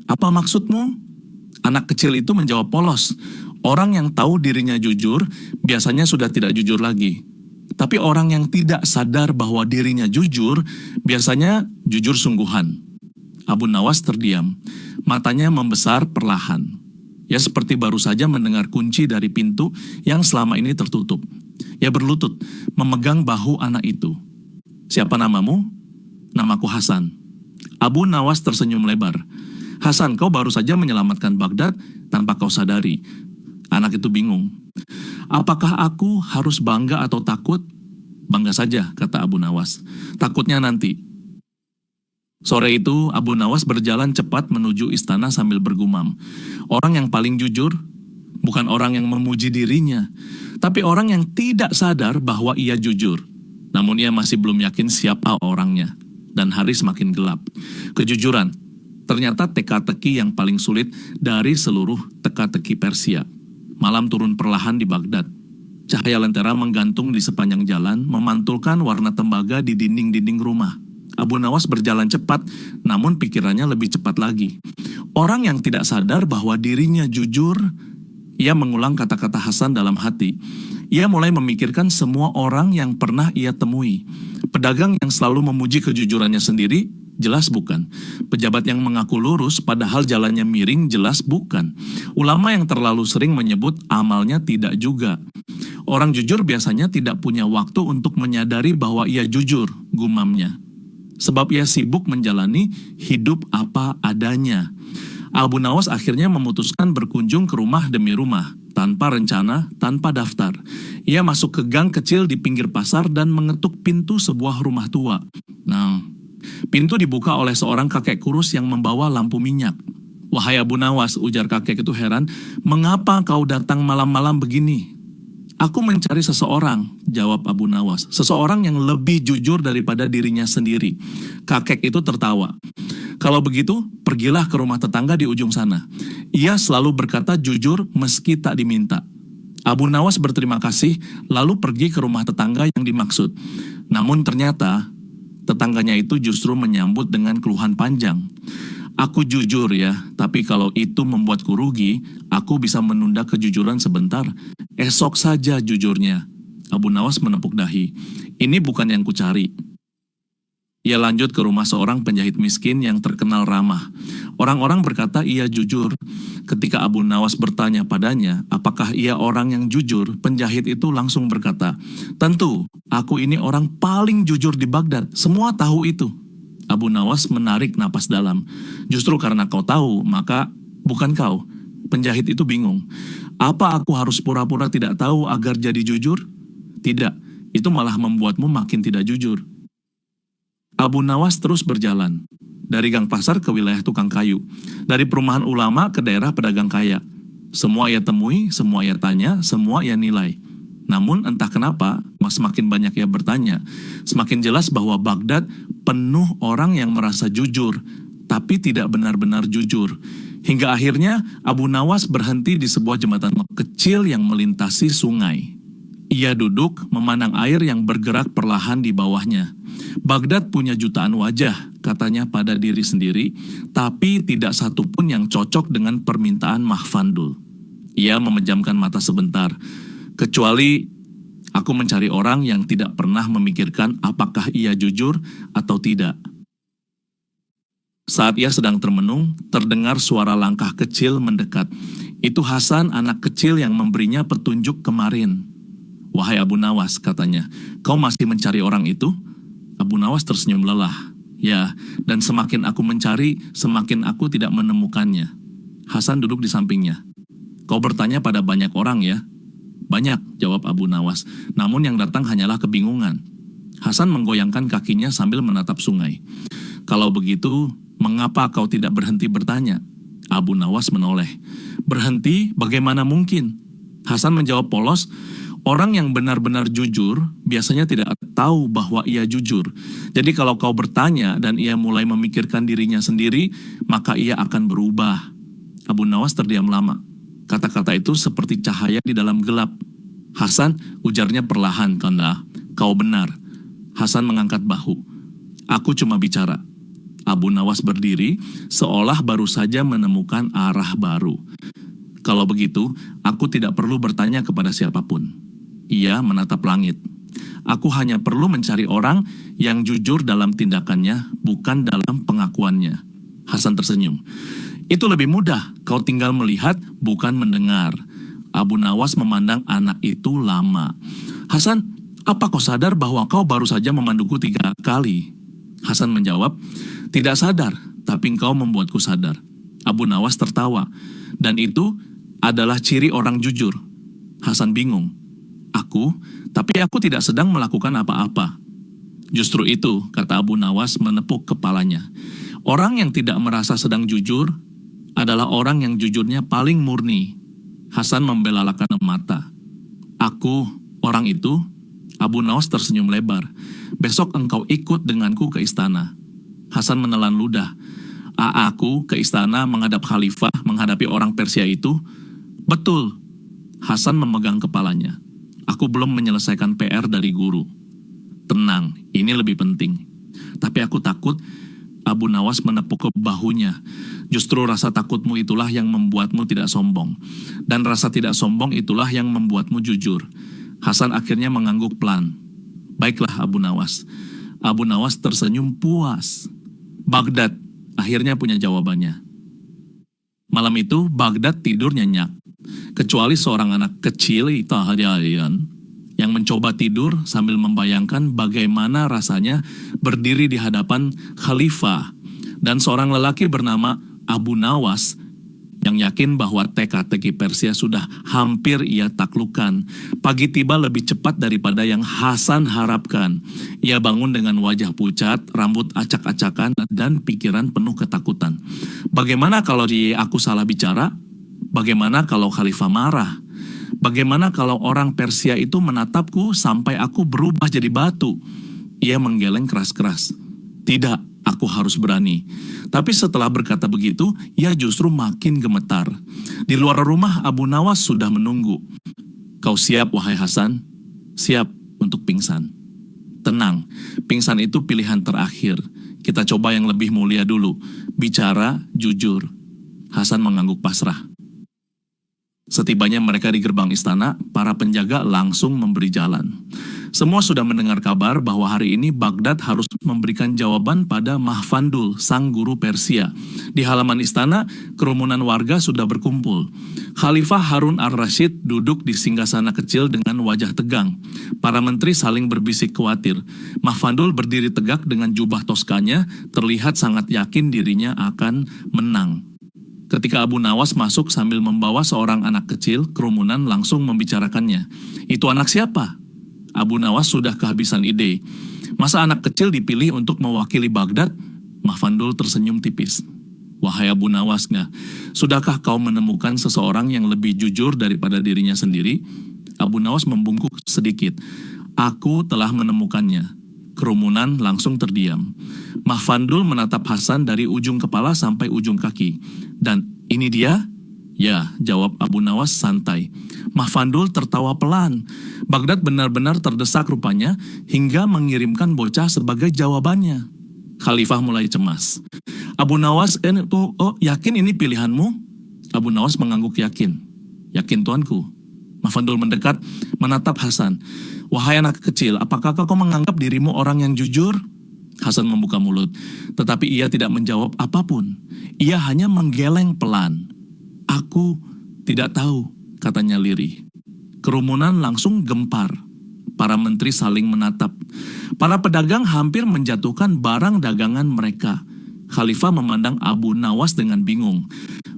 Apa maksudmu? Anak kecil itu menjawab polos. Orang yang tahu dirinya jujur biasanya sudah tidak jujur lagi. Tapi orang yang tidak sadar bahwa dirinya jujur biasanya jujur sungguhan. Abu Nawas terdiam. Matanya membesar perlahan. Ya seperti baru saja mendengar kunci dari pintu yang selama ini tertutup. Ia berlutut, memegang bahu anak itu. Siapa namamu? Namaku Hasan. Abu Nawas tersenyum lebar. Hasan, kau baru saja menyelamatkan Baghdad tanpa kau sadari. Anak itu bingung. Apakah aku harus bangga atau takut? Bangga saja, kata Abu Nawas. Takutnya nanti. Sore itu, Abu Nawas berjalan cepat menuju istana sambil bergumam. Orang yang paling jujur, bukan orang yang memuji dirinya, tapi orang yang tidak sadar bahwa ia jujur. Namun ia masih belum yakin siapa orangnya. Dan hari semakin gelap. Kejujuran, ternyata teka-teki yang paling sulit dari seluruh teka-teki Persia. Malam turun perlahan di Baghdad. Cahaya lentera menggantung di sepanjang jalan, memantulkan warna tembaga di dinding-dinding rumah. Abu Nawas berjalan cepat, namun pikirannya lebih cepat lagi. Orang yang tidak sadar bahwa dirinya jujur, ia mengulang kata-kata Hasan dalam hati. Ia mulai memikirkan semua orang yang pernah ia temui. Pedagang yang selalu memuji kejujurannya sendiri, jelas bukan. Pejabat yang mengaku lurus padahal jalannya miring, jelas bukan. Ulama yang terlalu sering menyebut amalnya tidak juga. Orang jujur biasanya tidak punya waktu untuk menyadari bahwa ia jujur, gumamnya. Sebab ia sibuk menjalani hidup apa adanya. Abu Nawas akhirnya memutuskan berkunjung ke rumah demi rumah, tanpa rencana, tanpa daftar. Ia masuk ke gang kecil di pinggir pasar dan mengetuk pintu sebuah rumah tua. Nah, pintu dibuka oleh seorang kakek kurus yang membawa lampu minyak. Wahai Abu Nawas, ujar kakek itu heran, mengapa kau datang malam-malam begini? Aku mencari seseorang, jawab Abu Nawas. Seseorang yang lebih jujur daripada dirinya sendiri. Kakek itu tertawa. Kalau begitu, pergilah ke rumah tetangga di ujung sana. Ia selalu berkata jujur meski tak diminta. Abu Nawas berterima kasih, lalu pergi ke rumah tetangga yang dimaksud. Namun ternyata, tetangganya itu justru menyambut dengan keluhan panjang. Aku jujur ya, tapi kalau itu membuatku rugi, aku bisa menunda kejujuran sebentar. Esok saja jujurnya. Abu Nawas menepuk dahi. Ini bukan yang kucari. Ia lanjut ke rumah seorang penjahit miskin yang terkenal ramah. Orang-orang berkata ia jujur. Ketika Abu Nawas bertanya padanya, apakah ia orang yang jujur, penjahit itu langsung berkata, tentu, aku ini orang paling jujur di Baghdad. Semua tahu itu. Abu Nawas menarik napas dalam. Justru karena kau tahu, maka bukan kau. Penjahit itu bingung. Apa aku harus pura-pura tidak tahu agar jadi jujur? Tidak, itu malah membuatmu makin tidak jujur. Abu Nawas terus berjalan. Dari gang pasar ke wilayah tukang kayu. Dari perumahan ulama ke daerah pedagang kaya. Semua ia temui, semua ia tanya, semua ia nilai. Namun entah kenapa, semakin banyak ia bertanya, semakin jelas bahwa Baghdad penuh orang yang merasa jujur, tapi tidak benar-benar jujur. Hingga akhirnya Abu Nawas berhenti di sebuah jembatan kecil yang melintasi sungai. Ia duduk memandang air yang bergerak perlahan di bawahnya. Baghdad punya jutaan wajah, katanya pada diri sendiri, tapi tidak satu pun yang cocok dengan permintaan Mahfandul. Ia memejamkan mata sebentar, kecuali aku mencari orang yang tidak pernah memikirkan apakah ia jujur atau tidak. Saat ia sedang termenung, terdengar suara langkah kecil mendekat. Itu Hasan, anak kecil yang memberinya petunjuk kemarin. Wahai Abu Nawas, katanya, kau masih mencari orang itu? Abu Nawas tersenyum lelah. Ya, dan semakin aku mencari, semakin aku tidak menemukannya. Hasan duduk di sampingnya. Kau bertanya pada banyak orang ya? Banyak, jawab Abu Nawas. Namun yang datang hanyalah kebingungan. Hasan menggoyangkan kakinya sambil menatap sungai. Kalau begitu, mengapa kau tidak berhenti bertanya? Abu Nawas menoleh. Berhenti? Bagaimana mungkin? Hasan menjawab polos. Orang yang benar-benar jujur biasanya tidak tahu bahwa ia jujur. Jadi kalau kau bertanya dan ia mulai memikirkan dirinya sendiri, maka ia akan berubah. Abu Nawas terdiam lama. Kata-kata itu seperti cahaya di dalam gelap. Hasan, ujarnya perlahan, Kanda. Kau benar. Hasan mengangkat bahu. Aku cuma bicara. Abu Nawas berdiri, seolah baru saja menemukan arah baru. Kalau begitu, aku tidak perlu bertanya kepada siapapun. Ia menatap langit. Aku hanya perlu mencari orang yang jujur dalam tindakannya, bukan dalam pengakuannya. Hasan tersenyum. Itu lebih mudah, kau tinggal melihat, bukan mendengar. Abu Nawas memandang anak itu lama. Hasan, apa kau sadar bahwa kau baru saja memanduku 3 kali? Hasan menjawab, tidak sadar, tapi engkau membuatku sadar. Abu Nawas tertawa, dan itu adalah ciri orang jujur. Hasan bingung. Tapi aku tidak sedang melakukan apa-apa. Justru itu, kata Abu Nawas menepuk kepalanya. Orang yang tidak merasa sedang jujur adalah orang yang jujurnya paling murni. Hasan membelalakan mata. Aku, orang itu? Abu Nawas tersenyum lebar. Besok engkau ikut denganku ke istana. Hasan menelan ludah. Aku ke istana menghadap khalifah, menghadapi orang Persia itu? Betul. Hasan memegang kepalanya. Aku belum menyelesaikan PR dari guru. Tenang, ini lebih penting. Tapi aku takut. Abu Nawas menepuk ke bahunya. Justru rasa takutmu itulah yang membuatmu tidak sombong. Dan rasa tidak sombong itulah yang membuatmu jujur. Hasan akhirnya mengangguk pelan. Baiklah Abu Nawas. Abu Nawas tersenyum puas. Baghdad akhirnya punya jawabannya. Malam itu Baghdad tidur nyenyak. Kecuali seorang anak kecil yang mencoba tidur sambil membayangkan bagaimana rasanya berdiri di hadapan khalifah dan seorang lelaki bernama Abu Nawas yang yakin bahwa teka-teki Persia sudah hampir ia taklukkan. Pagi tiba lebih cepat daripada yang Hasan harapkan. Ia bangun dengan wajah pucat, rambut acak-acakan, dan pikiran penuh ketakutan. Bagaimana kalau aku salah bicara? Bagaimana kalau khalifah marah? Bagaimana kalau orang Persia itu menatapku sampai aku berubah jadi batu? Ia menggeleng keras-keras. Tidak, aku harus berani. Tapi setelah berkata begitu, ia justru makin gemetar. Di luar rumah Abu Nawas sudah menunggu. Kau siap, wahai Hasan? Siap untuk pingsan. Tenang, pingsan itu pilihan terakhir. Kita coba yang lebih mulia dulu. bicara jujur. Hasan mengangguk pasrah. Setibanya mereka di gerbang istana, para penjaga langsung memberi jalan. Semua sudah mendengar kabar bahwa hari ini Baghdad harus memberikan jawaban pada Mahfandul, sang guru Persia. Di halaman istana, kerumunan warga sudah berkumpul. Khalifah Harun ar-Rasyid duduk di singgasana kecil dengan wajah tegang. Para menteri saling berbisik khawatir. Mahfandul berdiri tegak dengan jubah toskanya, terlihat sangat yakin dirinya akan menang. Ketika Abu Nawas masuk sambil membawa seorang anak kecil, kerumunan langsung membicarakannya. Itu anak siapa? Abu Nawas sudah kehabisan ide. Masa anak kecil dipilih untuk mewakili Baghdad? Mahfandul tersenyum tipis. Wahai Abu Nawas, sudahkah kau menemukan seseorang yang lebih jujur daripada dirinya sendiri? Abu Nawas membungkuk sedikit. Aku telah menemukannya. Kerumunan langsung terdiam. Mahfandul menatap Hasan dari ujung kepala sampai ujung kaki. Dan ini dia? Ya, jawab Abu Nawas santai. Mahfandul tertawa pelan. Baghdad benar-benar terdesak rupanya hingga mengirimkan bocah sebagai jawabannya. Khalifah mulai cemas. Abu Nawas, yakin ini pilihanmu? Abu Nawas mengangguk yakin. Yakin tuanku. Mahfandul mendekat, menatap Hasan. Wahai anak kecil, apakah kau menganggap dirimu orang yang jujur? Hasan membuka mulut, tetapi ia tidak menjawab apapun. Ia hanya menggeleng pelan. Aku tidak tahu, katanya lirih. Kerumunan langsung gempar. Para menteri saling menatap. Para pedagang hampir menjatuhkan barang dagangan mereka. Khalifah memandang Abu Nawas dengan bingung.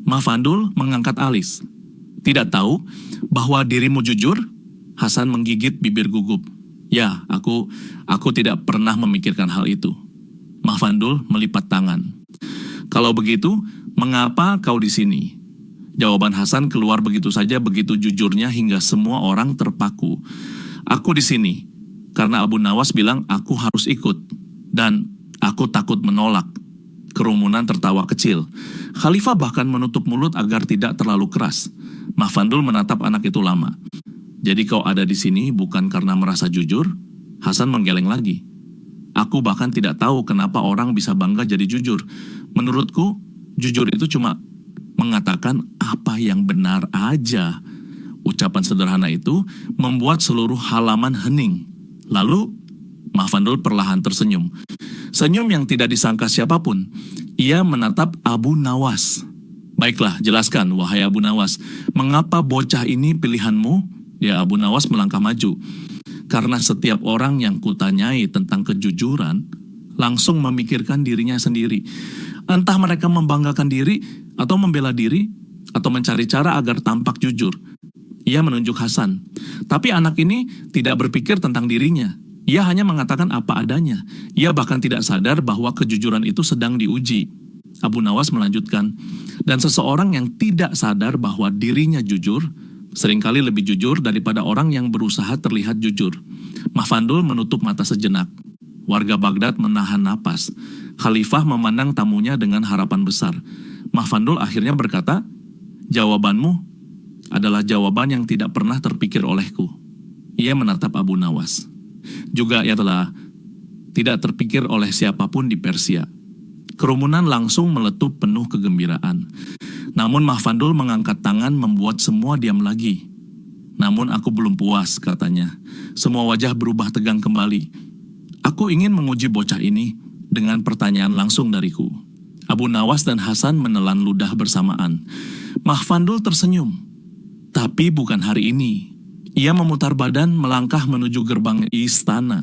Mahfandul mengangkat alis. Tidak tahu bahwa dirimu jujur? Hasan menggigit bibir gugup. Ya, aku tidak pernah memikirkan hal itu. Mahfandul melipat tangan. Kalau begitu, mengapa kau di sini? Jawaban Hasan keluar begitu saja, begitu jujurnya hingga semua orang terpaku. Aku di sini karena Abu Nawas bilang aku harus ikut dan aku takut menolak. Kerumunan tertawa kecil. Khalifah bahkan menutup mulut agar tidak terlalu keras. Mahfandul menatap anak itu lama. Jadi kau ada di sini bukan karena merasa jujur? Hasan menggeleng lagi. Aku bahkan tidak tahu kenapa orang bisa bangga jadi jujur. Menurutku, jujur itu cuma mengatakan apa yang benar aja. Ucapan sederhana itu membuat seluruh halaman hening. Lalu, Mahfandul perlahan tersenyum. Senyum yang tidak disangka siapapun. Ia menatap Abu Nawas. Baiklah, jelaskan, wahai Abu Nawas. Mengapa bocah ini pilihanmu? Ya, Abu Nawas melangkah maju. Karena setiap orang yang kutanyai tentang kejujuran, langsung memikirkan dirinya sendiri. Entah mereka membanggakan diri, atau membela diri, atau mencari cara agar tampak jujur. Ia menunjuk Hasan. Tapi anak ini tidak berpikir tentang dirinya. Ia hanya mengatakan apa adanya. Ia bahkan tidak sadar bahwa kejujuran itu sedang diuji. Abu Nawas melanjutkan, dan seseorang yang tidak sadar bahwa dirinya jujur, seringkali lebih jujur daripada orang yang berusaha terlihat jujur. Mahfandul menutup mata sejenak. Warga Baghdad menahan napas. Khalifah memandang tamunya dengan harapan besar. Mahfandul akhirnya berkata, jawabanmu adalah jawaban yang tidak pernah terpikir olehku. Ia menatap Abu Nawas. Juga ia telah tidak terpikir oleh siapapun di Persia. Kerumunan langsung meletup penuh kegembiraan. Namun Mahfandul mengangkat tangan membuat semua diam lagi. Namun aku belum puas, katanya. Semua wajah berubah tegang kembali. Aku ingin menguji bocah ini dengan pertanyaan langsung dariku. Abu Nawas dan Hasan menelan ludah bersamaan. Mahfandul tersenyum. Tapi bukan hari ini. Ia memutar badan melangkah menuju gerbang istana.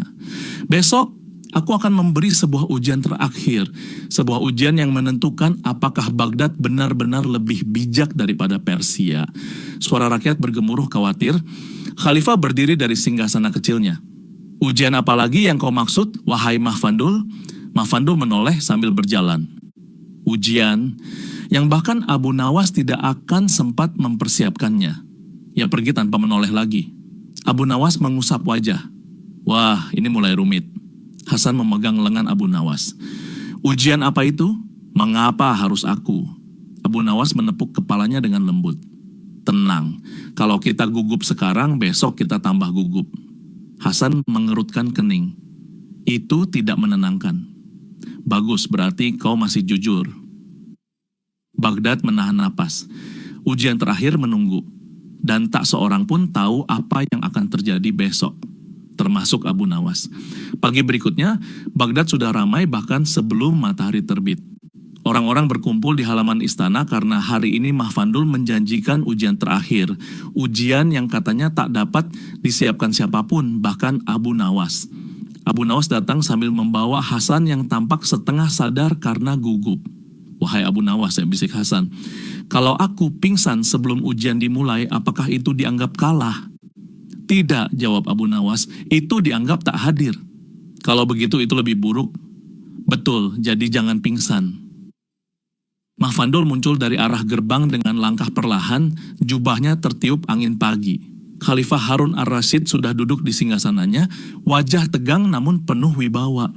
Besok, aku akan memberi sebuah ujian terakhir. Sebuah ujian yang menentukan apakah Baghdad benar-benar lebih bijak daripada Persia. Suara rakyat bergemuruh khawatir. Khalifah berdiri dari singgasana kecilnya. Ujian apa lagi yang kau maksud, wahai Mahfandul? Mahfandul menoleh sambil berjalan. Ujian yang bahkan Abu Nawas tidak akan sempat mempersiapkannya. Ia pergi tanpa menoleh lagi. Abu Nawas mengusap wajah. Wah, ini mulai rumit. Hasan memegang lengan Abu Nawas. Ujian apa itu? Mengapa harus aku? Abu Nawas menepuk kepalanya dengan lembut. Tenang, kalau kita gugup sekarang, besok kita tambah gugup. Hasan mengerutkan kening. Itu tidak menenangkan. Bagus, berarti kau masih jujur. Baghdad menahan napas. Ujian terakhir menunggu. Dan tak seorang pun tahu apa yang akan terjadi besok, termasuk Abu Nawas. Pagi berikutnya, Baghdad sudah ramai bahkan sebelum matahari terbit. Orang-orang berkumpul di halaman istana karena hari ini Mahfandul menjanjikan ujian terakhir. Ujian yang katanya tak dapat disiapkan siapapun, bahkan Abu Nawas. Abu Nawas datang sambil membawa Hasan yang tampak setengah sadar karena gugup. "Wahai Abu Nawas," bisik Hasan, "kalau aku pingsan sebelum ujian dimulai, apakah itu dianggap kalah?" "Tidak," jawab Abu Nawas, "itu dianggap tak hadir." "Kalau begitu itu lebih buruk." "Betul, jadi jangan pingsan." Mahfandul muncul dari arah gerbang dengan langkah perlahan, jubahnya tertiup angin pagi. Khalifah Harun ar-Rasyid sudah duduk di singgasananya, wajah tegang namun penuh wibawa.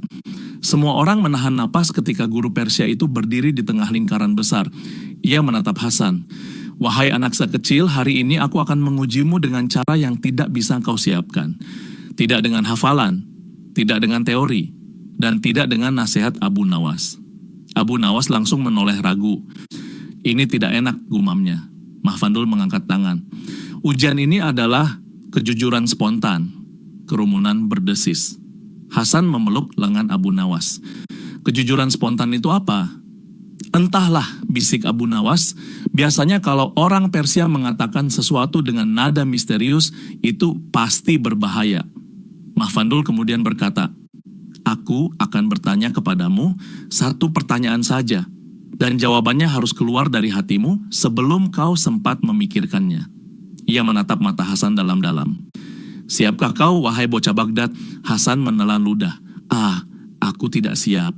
Semua orang menahan napas ketika guru Persia itu berdiri di tengah lingkaran besar. Ia menatap Hasan. "Wahai anak sekecil, hari ini aku akan mengujimu dengan cara yang tidak bisa kau siapkan. Tidak dengan hafalan, tidak dengan teori, dan tidak dengan nasihat Abu Nawas." Abu Nawas langsung menoleh ragu. "Ini tidak enak," gumamnya. Mahfandul mengangkat tangan. "Ujian ini adalah kejujuran spontan." Kerumunan berdesis. Hasan memeluk lengan Abu Nawas. "Kejujuran spontan itu apa?" "Entahlah," bisik Abu Nawas. "Biasanya kalau orang Persia mengatakan sesuatu dengan nada misterius, itu pasti berbahaya." Mahfandul kemudian berkata, "Aku akan bertanya kepadamu satu pertanyaan saja, dan jawabannya harus keluar dari hatimu sebelum kau sempat memikirkannya." Ia menatap mata Hasan dalam-dalam. "Siapkah kau, wahai bocah Baghdad?" Hasan menelan ludah. "Ah, aku tidak siap."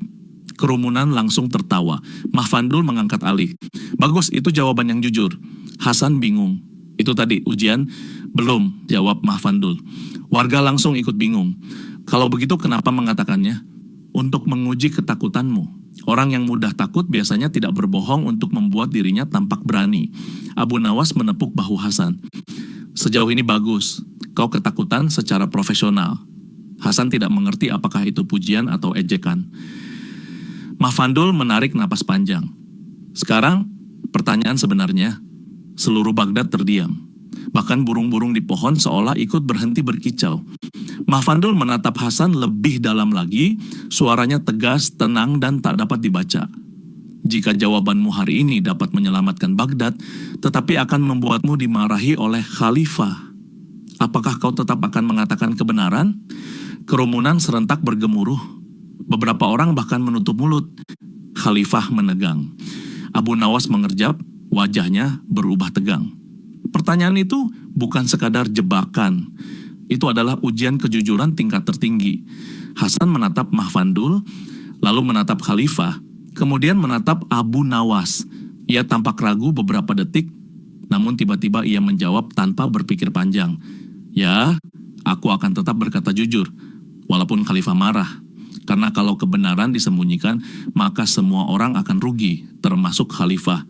Kerumunan langsung tertawa. Mahfandul mengangkat alih. "Bagus, itu jawaban yang jujur." Hasan bingung. "Itu tadi ujian?" "Belum," jawab Mahfandul. Warga langsung ikut bingung. "Kalau begitu kenapa mengatakannya?" "Untuk menguji ketakutanmu. Orang yang mudah takut biasanya tidak berbohong untuk membuat dirinya tampak berani." Abu Nawas menepuk bahu Hasan. "Sejauh ini bagus. Kau ketakutan secara profesional." Hasan tidak mengerti apakah itu pujian atau ejekan. Mahfandul menarik napas panjang. "Sekarang, pertanyaan sebenarnya." Seluruh Baghdad terdiam. Bahkan burung-burung di pohon seolah ikut berhenti berkicau. Mahfandul menatap Hasan lebih dalam lagi, suaranya tegas, tenang, dan tak dapat dibaca. "Jika jawabanmu hari ini dapat menyelamatkan Baghdad, tetapi akan membuatmu dimarahi oleh Khalifah, apakah kau tetap akan mengatakan kebenaran?" Kerumunan serentak bergemuruh. Beberapa orang bahkan menutup mulut. Khalifah menegang. Abu Nawas mengerjap, wajahnya berubah tegang. Pertanyaan itu bukan sekadar jebakan. Itu adalah ujian kejujuran tingkat tertinggi. Hasan menatap Mahfandul, lalu menatap Khalifah, kemudian menatap Abu Nawas. Ia tampak ragu beberapa detik, namun tiba-tiba ia menjawab tanpa berpikir panjang. "Ya, aku akan tetap berkata jujur, walaupun Khalifah marah. Karena kalau kebenaran disembunyikan, maka semua orang akan rugi, termasuk Khalifah."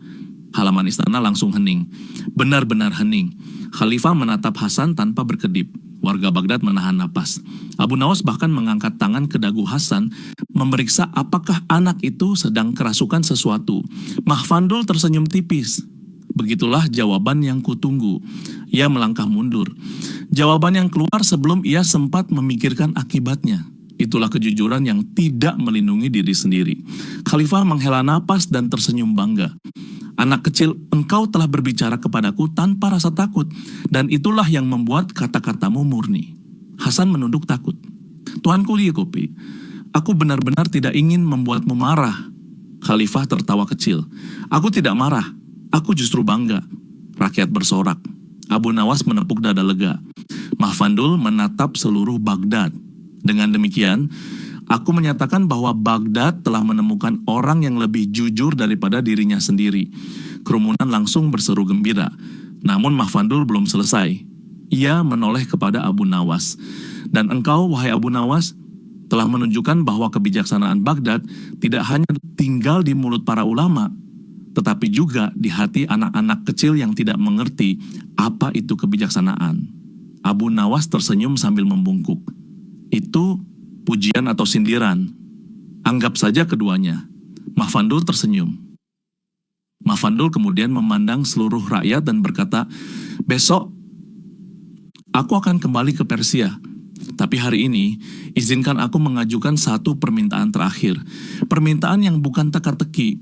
Halaman istana langsung hening. Benar-benar hening. Khalifah menatap Hasan tanpa berkedip. Warga Baghdad menahan napas. Abu Nawas bahkan mengangkat tangan ke dagu Hasan, memeriksa apakah anak itu sedang kerasukan sesuatu. Mahfandul tersenyum tipis. "Begitulah jawaban yang kutunggu." Ia melangkah mundur. Jawaban yang keluar sebelum ia sempat memikirkan akibatnya. Itulah kejujuran yang tidak melindungi diri sendiri. Khalifah menghela napas dan tersenyum bangga. "Anak kecil, engkau telah berbicara kepadaku tanpa rasa takut, dan itulah yang membuat kata-katamu murni." Hasan menunduk takut. "Tuanku Liukopi, aku benar-benar tidak ingin membuatmu marah." Khalifah tertawa kecil. "Aku tidak marah, aku justru bangga." Rakyat bersorak. Abu Nawas menepuk dada lega. Mahfandul menatap seluruh Baghdad. "Dengan demikian, aku menyatakan bahwa Baghdad telah menemukan orang yang lebih jujur daripada dirinya sendiri." Kerumunan langsung berseru gembira. Namun Mahfandul belum selesai. Ia menoleh kepada Abu Nawas. "Dan engkau, wahai Abu Nawas, telah menunjukkan bahwa kebijaksanaan Baghdad tidak hanya tinggal di mulut para ulama, tetapi juga di hati anak-anak kecil yang tidak mengerti apa itu kebijaksanaan." Abu Nawas tersenyum sambil membungkuk. "Itu pujian atau sindiran? Anggap saja keduanya." Mahfandul tersenyum. Mafandul kemudian memandang seluruh rakyat dan berkata, "Besok aku akan kembali ke Persia. Tapi hari ini, izinkan aku mengajukan satu permintaan terakhir. Permintaan yang bukan teka-teki,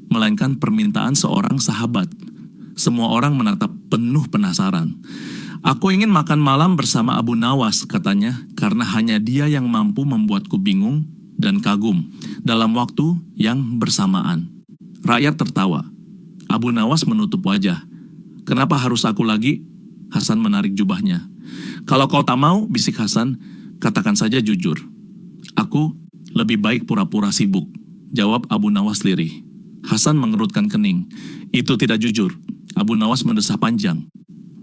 melainkan permintaan seorang sahabat." Semua orang menatap penuh penasaran. "Aku ingin makan malam bersama Abu Nawas," katanya, "karena hanya dia yang mampu membuatku bingung dan kagum dalam waktu yang bersamaan." Rakyat tertawa. Abu Nawas menutup wajah. "Kenapa harus aku lagi?" Hasan menarik jubahnya. "Kalau kau tak mau," bisik Hasan, "katakan saja jujur." "Aku lebih baik pura-pura sibuk," jawab Abu Nawas lirih. Hasan mengerutkan kening. "Itu tidak jujur." Abu Nawas mendesah panjang.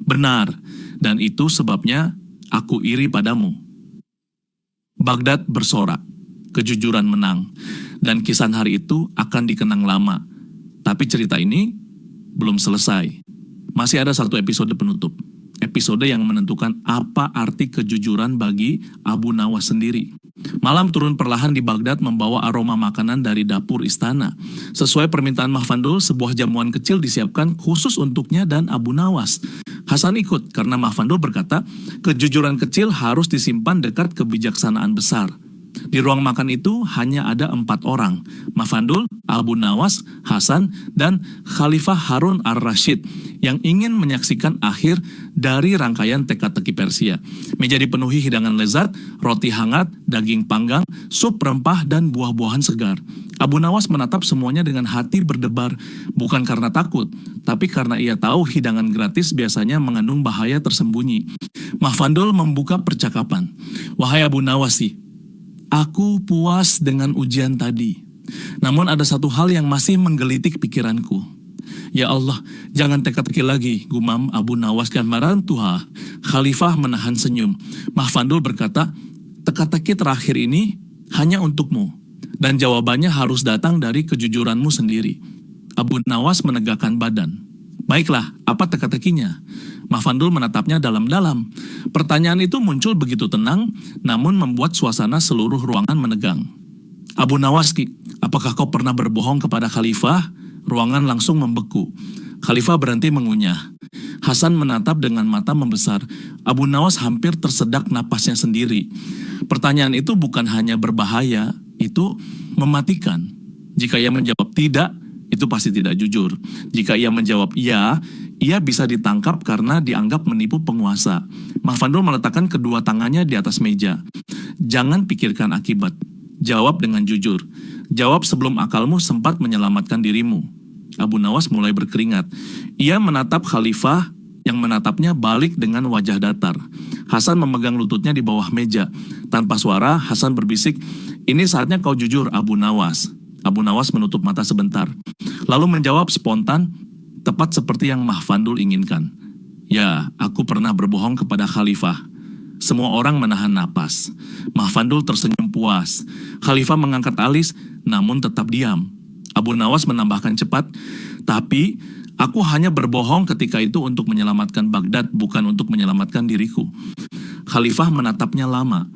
"Benar, dan itu sebabnya aku iri padamu." Baghdad bersorak. Kejujuran menang. Dan kisah hari itu akan dikenang lama. Tapi cerita ini belum selesai. Masih ada satu episode penutup. Episode yang menentukan apa arti kejujuran bagi Abu Nawas sendiri. Malam turun perlahan di Baghdad membawa aroma makanan dari dapur istana. Sesuai permintaan Mafandul, sebuah jamuan kecil disiapkan khusus untuknya dan Abu Nawas. Hasan ikut karena Mafandul berkata, kejujuran kecil harus disimpan dekat kebijaksanaan besar. Di ruang makan itu hanya ada 4 orang, Mafandul, Abu Nawas, Hasan, dan Khalifah Harun ar-Rasyid yang ingin menyaksikan akhir dari rangkaian teka-teki Persia. Meja dipenuhi hidangan lezat, roti hangat, daging panggang, sup rempah, dan buah-buahan segar. Abu Nawas menatap semuanya dengan hati berdebar, bukan karena takut, tapi karena ia tahu hidangan gratis biasanya mengandung bahaya tersembunyi. Mafandul membuka percakapan. "Wahai Abu Nawasi, aku puas dengan ujian tadi. Namun ada satu hal yang masih menggelitik pikiranku." "Ya Allah, jangan teka-teki lagi," gumam Abu Nawas dan Marantuha. Khalifah menahan senyum. Mafandul berkata, "Teka-teki terakhir ini hanya untukmu, dan jawabannya harus datang dari kejujuranmu sendiri." Abu Nawas menegakkan badan. "Baiklah, apa teka-tekinya?" Mafandul menatapnya dalam-dalam. Pertanyaan itu muncul begitu tenang, namun membuat suasana seluruh ruangan menegang. "Abu Nawaski, apakah kau pernah berbohong kepada Khalifah?" Ruangan langsung membeku. Khalifah berhenti mengunyah. Hasan menatap dengan mata membesar. Abu Nawas hampir tersedak napasnya sendiri. Pertanyaan itu bukan hanya berbahaya, itu mematikan. Jika ia menjawab tidak, itu pasti tidak jujur. Jika ia menjawab iya, ia bisa ditangkap karena dianggap menipu penguasa. Mafandul meletakkan kedua tangannya di atas meja. "Jangan pikirkan akibat. Jawab dengan jujur. Jawab sebelum akalmu sempat menyelamatkan dirimu." Abu Nawas mulai berkeringat. Ia menatap Khalifah yang menatapnya balik dengan wajah datar. Hasan memegang lututnya di bawah meja. Tanpa suara, Hasan berbisik, "Ini saatnya kau jujur, Abu Nawas." Abu Nawas menutup mata sebentar, lalu menjawab spontan, tepat seperti yang Mafandul inginkan. "Ya, aku pernah berbohong kepada Khalifah." Semua orang menahan napas. Mafandul tersenyum puas. Khalifah mengangkat alis, namun tetap diam. Abu Nawas menambahkan cepat, "Tapi aku hanya berbohong ketika itu untuk menyelamatkan Baghdad, bukan untuk menyelamatkan diriku." Khalifah menatapnya lama.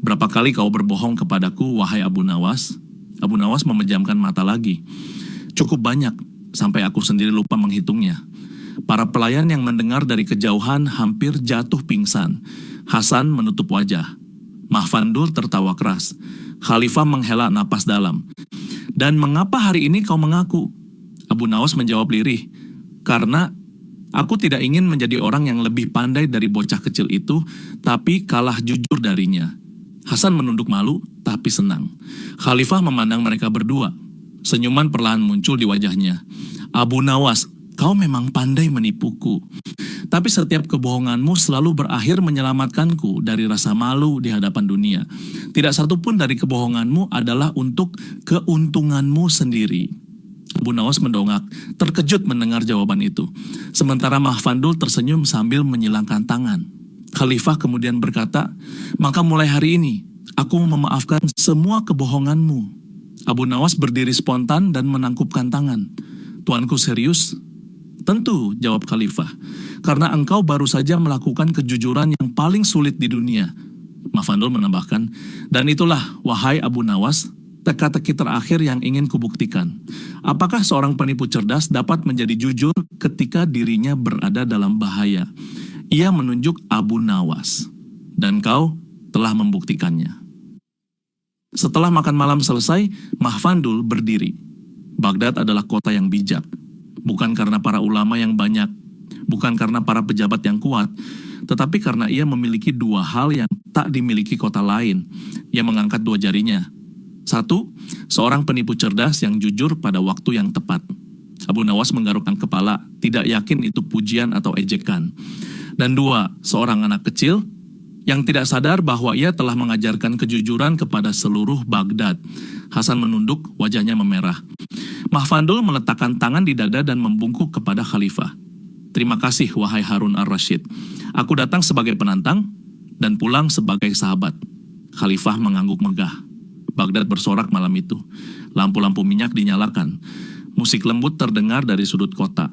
"Berapa kali kau berbohong kepadaku, wahai Abu Nawas?" Abu Nawas memejamkan mata lagi. "Cukup banyak, sampai aku sendiri lupa menghitungnya." Para pelayan yang mendengar dari kejauhan hampir jatuh pingsan. Hasan menutup wajah. Mafandul tertawa keras. Khalifah menghela napas dalam. "Dan mengapa hari ini kau mengaku?" Abu Nawas menjawab lirih, "Karena aku tidak ingin menjadi orang yang lebih pandai dari bocah kecil itu, tapi kalah jujur darinya." Hasan menunduk malu, tapi senang. Khalifah memandang mereka berdua. Senyuman perlahan muncul di wajahnya. "Abu Nawas, kau memang pandai menipuku. Tapi setiap kebohonganmu selalu berakhir menyelamatkanku dari rasa malu di hadapan dunia. Tidak satu pun dari kebohonganmu adalah untuk keuntunganmu sendiri." Abu Nawas mendongak, terkejut mendengar jawaban itu. Sementara Mafandul tersenyum sambil menyilangkan tangan. Khalifah kemudian berkata, "Maka mulai hari ini, aku memaafkan semua kebohonganmu." Abu Nawas berdiri spontan dan menangkupkan tangan. "Tuanku serius?" "Tentu," jawab Khalifah, "karena engkau baru saja melakukan kejujuran yang paling sulit di dunia." Mafandul menambahkan, "Dan itulah, wahai Abu Nawas, teka-teki terakhir yang ingin kubuktikan. Apakah seorang penipu cerdas dapat menjadi jujur ketika dirinya berada dalam bahaya? Ia menunjuk Abu Nawas. Dan kau telah membuktikannya. Setelah makan malam selesai, Mahfandul berdiri. Baghdad adalah kota yang bijak. Bukan karena para ulama yang banyak, bukan karena para pejabat yang kuat, tetapi karena ia memiliki dua hal yang tak dimiliki kota lain. Ia mengangkat dua jarinya. Satu, seorang penipu cerdas yang jujur pada waktu yang tepat. Abu Nawas menggarukkan kepala, tidak yakin itu pujian atau ejekan. Dan dua, seorang anak kecil yang tidak sadar bahwa ia telah mengajarkan kejujuran kepada seluruh Baghdad. Hasan menunduk, wajahnya memerah. Mahfandul meletakkan tangan di dada dan membungkuk kepada khalifah. Terima kasih, wahai Harun ar-Rasyid. Aku datang sebagai penantang dan pulang sebagai sahabat. Khalifah mengangguk megah. Baghdad bersorak malam itu. Lampu-lampu minyak dinyalakan. Musik lembut terdengar dari sudut kota.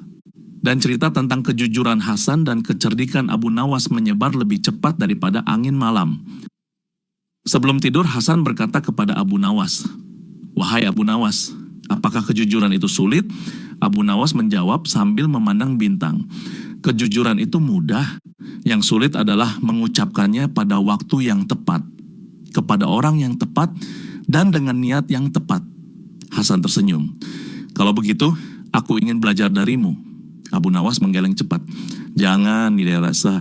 Dan cerita tentang kejujuran Hasan dan kecerdikan Abu Nawas menyebar lebih cepat daripada angin malam. Sebelum tidur, Hasan berkata kepada Abu Nawas, "Wahai Abu Nawas, apakah kejujuran itu sulit?" Abu Nawas menjawab sambil memandang bintang. "Kejujuran itu mudah. Yang sulit adalah mengucapkannya pada waktu yang tepat, kepada orang yang tepat, dan dengan niat yang tepat." Hasan tersenyum. "Kalau begitu, aku ingin belajar darimu." Abu Nawas menggeleng cepat. "Jangan, tidak rasa.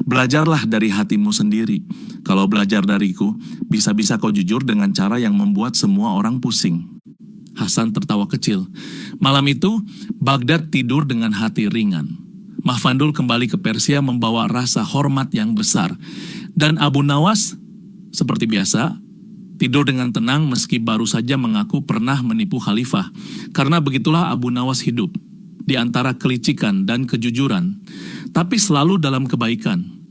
Belajarlah dari hatimu sendiri. Kalau belajar dariku, bisa-bisa kau jujur dengan cara yang membuat semua orang pusing." Hasan tertawa kecil. Malam itu, Baghdad tidur dengan hati ringan. Mahfandul kembali ke Persia membawa rasa hormat yang besar. Dan Abu Nawas, seperti biasa, tidur dengan tenang meski baru saja mengaku pernah menipu khalifah. Karena begitulah Abu Nawas hidup, di antara kelicikan dan kejujuran, tapi selalu dalam kebaikan.